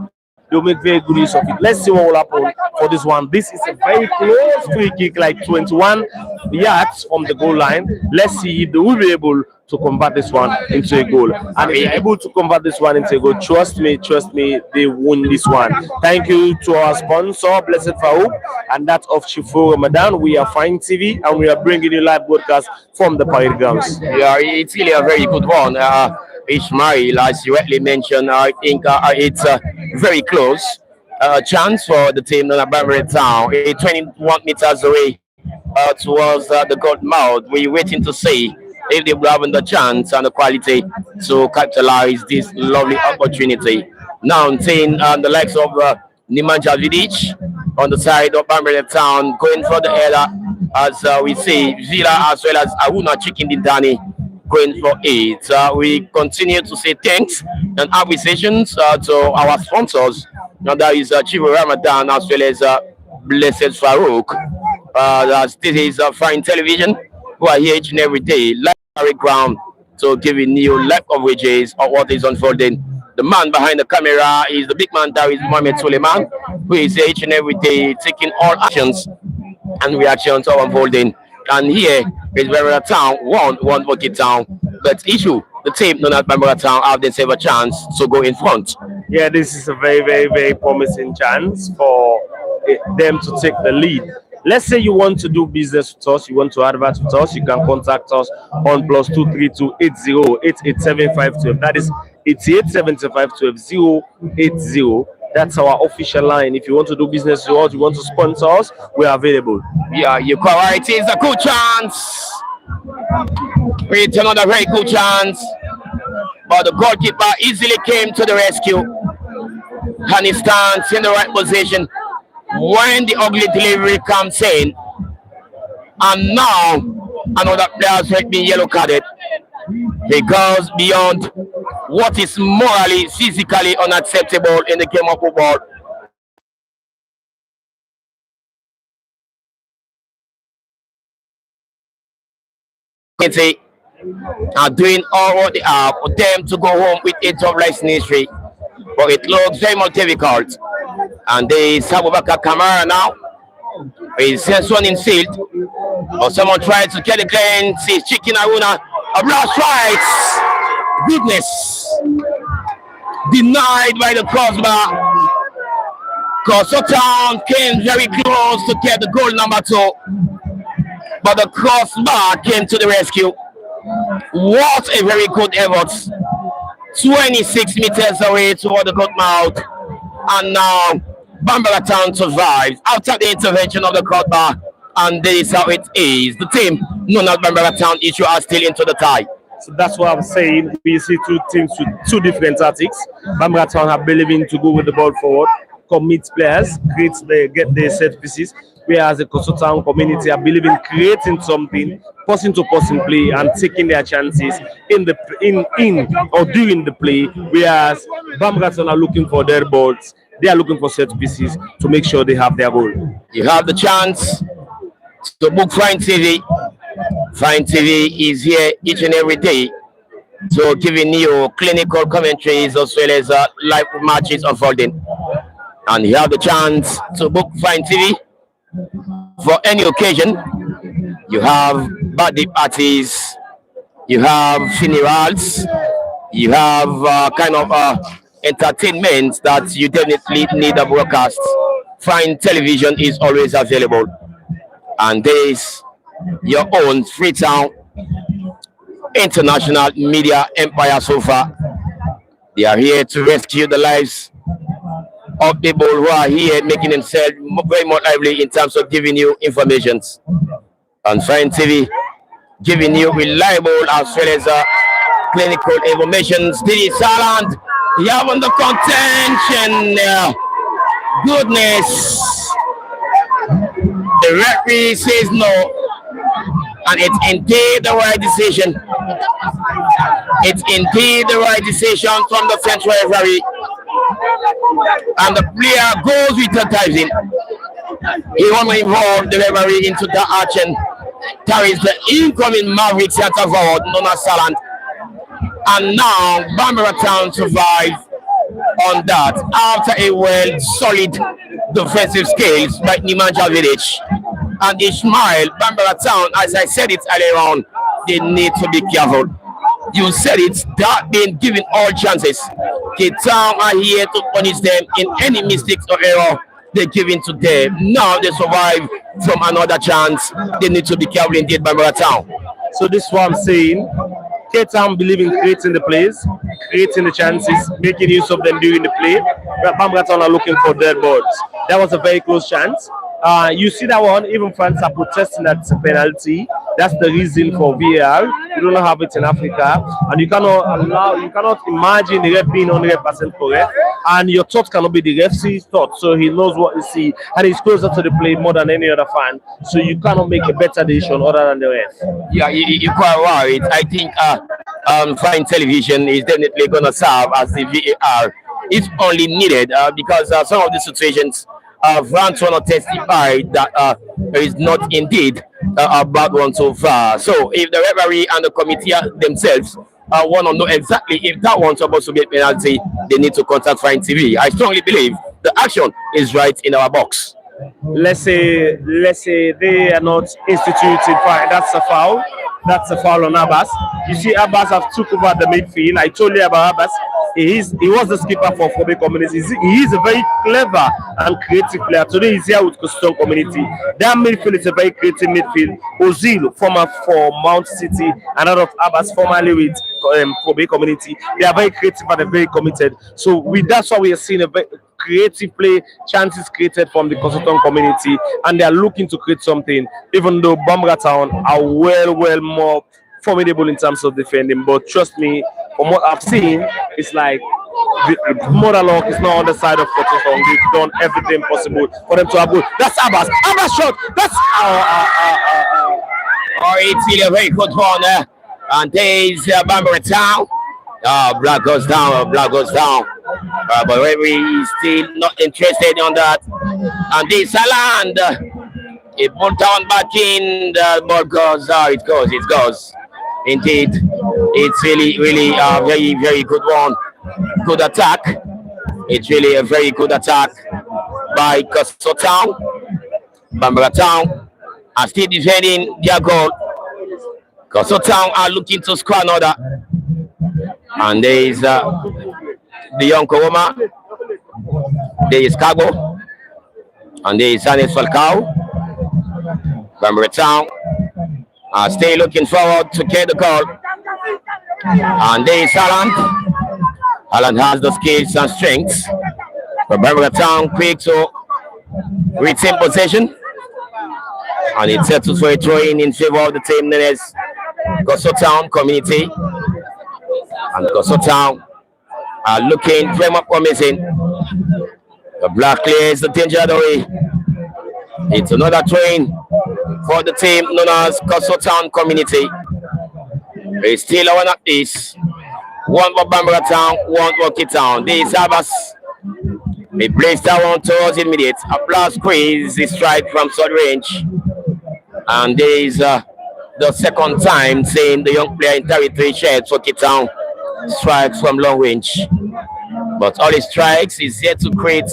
they'll make very good use of it. Let's see what will happen for this one. This is a very close free kick, like 21 yards from the goal line. Let's see if they will be able to convert this one into a goal. And if they're able to convert this one into a goal, trust me, they won this one. Thank you to our sponsor, Blessed Farouk, and that of Chifu Ramadan. We are Fine TV, and we are bringing you live broadcast from the parade grounds. Yeah, it's really a very good one. Ishmael, as you rightly mentioned, I think it's very close. Chance for the team on Bambara Town, 21 meters away towards the goal mouth. We're waiting to see if they were having the chance and the quality to capitalize this lovely opportunity. Now, I'm seeing the likes of Nemanja Vidic on the side of Bambara Town going for the header as we see Villa as well as Aruna Chicken Dindani going for it. We continue to say thanks and appreciations to our sponsors. And that is Chivo Ramadan as well as Blessed Farouk. This is Fine Television, who are here each and every day, live ground, to giving you live coverages of what is unfolding. The man behind the camera is the big man, that is Mohamed Suleiman, who is here each and every day taking all actions and reactions of unfolding. And here is Bambara Town, one Bucket Town. But issue, the team known as Bambara Town have themselves a chance to go in front. Yeah, this is a very, very, very promising chance for them to take the lead. Let's say you want to do business with us, you want to advert with us, you can contact us on +232 8088875512. That is 887512 That's our official line. If you want to do business with us, you want to sponsor us, we are available. Yeah, you're correct. It's a good chance. It's another very good chance. But the goalkeeper easily came to the rescue. And he stands in the right position when the ugly delivery comes in. And now another player has been yellow carded. He goes beyond what is morally, physically unacceptable in the game of football. Are doing all what they are for them to go home with a top license history, but it looks very much difficult. And there is Abubakar Kamara now. He sends one in field, or someone tries to get the clearance. He's Chicken Aruna. A blast right. Goodness. Denied by the crossbar. Kossoh Town came very close to get the goal number 2, but the crossbar came to the rescue. What a very good effort. 26 meters away toward the goal mouth. And now Bambara Town survives after the intervention of the crossbar. And this is how it is. The team known as Bambara Town issue are still into the tie. So that's what I'm saying. We see two teams with two different tactics. Bambara Town are believing to go with the ball forward, commit players, get their set pieces, whereas the Kossoh Town community are believing creating something, person-to-person play, and taking their chances in or during the play. Whereas Bambara Town are looking for their balls, they are looking for set pieces to make sure they have their goal. You have the chance to book Fine TV. Fine TV is here each and every day, so giving you clinical commentaries as well as live matches unfolding. And you have the chance to book Fine TV for any occasion. You have birthday parties, you have funerals, you have kind of entertainment that you definitely need a broadcast. Fine Television is always available. And there is your own Freetown International Media Empire so far. They are here to rescue the lives of people who are here making themselves very much lively in terms of giving you information. And Fine TV giving you reliable as well as clinical information. Steady Saland, you have on the contention. Goodness. The referee says no, and it's indeed the right decision. It's indeed the right decision from the central referee. And the player goes with the diving. He won't involve the referee into the action. Carries the incoming Maverick center forward, known as Saland. And now Bambara Town survive on that after a well solid defensive scales by Nemanja Vidic and Ismail. Bambara Town, as I said it earlier on, they need to be careful. You said it, that being given all chances. Cape Town are here to punish them in any mistakes or error they're giving to them. Now they survive from another chance. They need to be careful indeed, Bambara Town. So this is what I'm saying. Cape Town believe in creating the plays, creating the chances, making use of them during the play. But Bambara Town are looking for dead balls. That was a very close chance. You see that one, even fans are protesting that it's a penalty. That's the reason for VAR. You don't have it in Africa, and you cannot imagine the ref being 100% correct, and your thought cannot be the referee's thought. So he knows what you see, and he's closer to the play more than any other fan. So you cannot make a better decision other than the ref. Yeah, you're quite right. I think fine television is definitely going to serve as the VAR. It's only needed because some of the situations France want to testify that there is not indeed a bad one so far. So if the referee and the committee themselves want to know exactly if that one's supposed to get penalty, they need to contact Fine TV. I strongly believe the action is right in our box. Let's say they are not instituted fine. That's a foul. That's a foul on Abbas. You see, Abbas have took over the midfield. I told you about Abbas. He was the skipper for Kobe Community. He is a very clever and creative player. Today he's here with Kossoh Community. That midfield is a very creative midfield. Ozil, former for Mount City, and out of Abbas, formerly with Kobe Community. They are very creative and they're very committed. So that's why we are seeing a very creative play, chances created from the Kossoh community, and they are looking to create something. Even though Bambara Town are well more formidable in terms of defending, but trust me, from what I've seen, it's like Mother Lock is not on the side of Kossoh. They've done everything possible for them to have good. That's Abbas. Abbas shot. That's it's really a very good one. And there is Bambara Town. Black goes down. But referee is still not interested on that. And this Saland, it put down back in. The ball goes. It goes. Indeed, it's really a very good one. Good attack. It's really a very good attack by Kossoh Town. Bambara Town are still defending their goal. Kossoh Town are looking to score another. And there is the young Koroma. There is Cargo. And there is Sanes Falcao. Bambara Town are still looking forward to get the goal. And there is Alan. Alan has the skills and strengths. But Bambara Town quick to retain possession. And it settles for a throw in favor of the team known as Kossoh Town Community. And Kossoh Town are looking very much promising. The black clears the danger away. It's another train for the team known as Kossoh Town Community. It's still one of these. One for Bambara Town, one for Kossoh Town. This is Abbas. He plays that one towards immediate. A blast squeeze, the strike from short range. And there is the second time seeing the young player in territory shared for Kossoh Town. Strikes from long range. But all his strikes is yet to create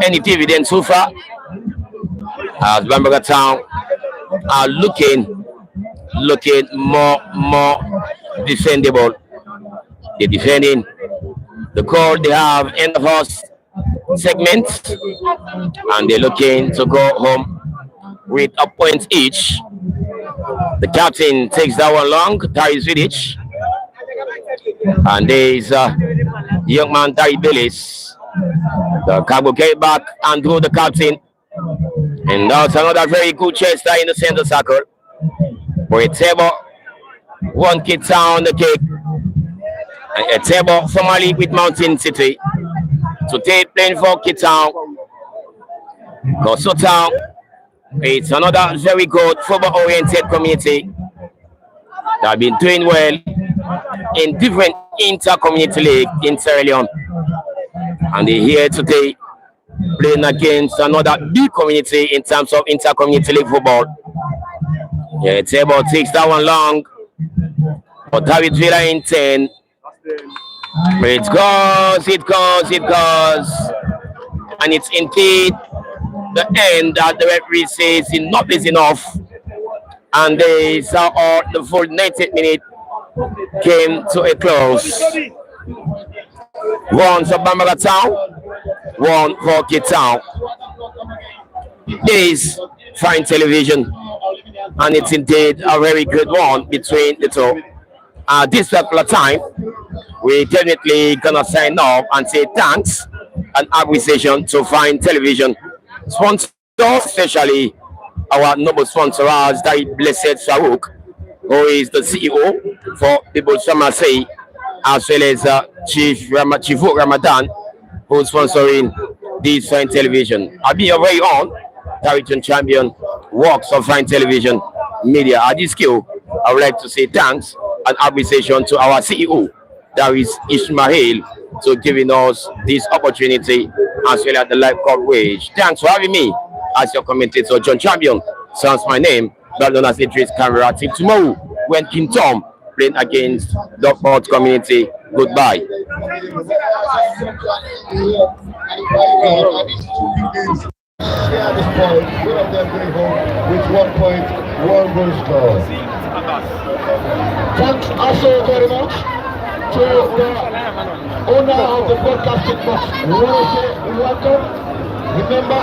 any dividend so far. As Bambara Town are looking more defendable. They're defending the goal they have in the first segment, and they're looking to go home with a point each. The captain takes that one long, Darius Vidic, and there is young man Dari Billis. The Cargo get back and throw the captain. And that's another very good chase there in the center circle. For a table, one kid down the kick. A table formerly with Mountain City. Today playing for Kossoh Town. Kossoh Town. It's another very good football-oriented community that have been doing well in different inter-community league in Sierra Leone. And they're here today playing against another big community in terms of inter-community league football. Yeah, table takes that one long. But David Villa in 10. It goes. And it's indeed the end that the referee says enough is enough. And they saw all the full 90th minute came to a close. One for Bambara Town, one for Kossoh Town. This fine television, and it's indeed a very good one between the two. At this particular time, we definitely gonna sign off and say thanks and appreciation to Fine Television, sponsor especially our noble sponsor, Dari Blessed Farouk, who is the CEO for People Shamasei, as well as Chifu Ramadan, who's sponsoring this fine television. I'll be your very own Tariton champion, works of fine television media. At this skill, I would like to say thanks and appreciation to our CEO, that is Ismail, to giving us this opportunity as well as the live coverage. Thanks for having me as your commentator. John Champion sounds my name, but known as Idris Camera. Till tomorrow, when King Tom playing against Dockport Community. Goodbye. Share this point, both of them going home with 1 point, 1 goal score. Thanks also very much to the owner of the broadcasting box. We want to say welcome. Remember,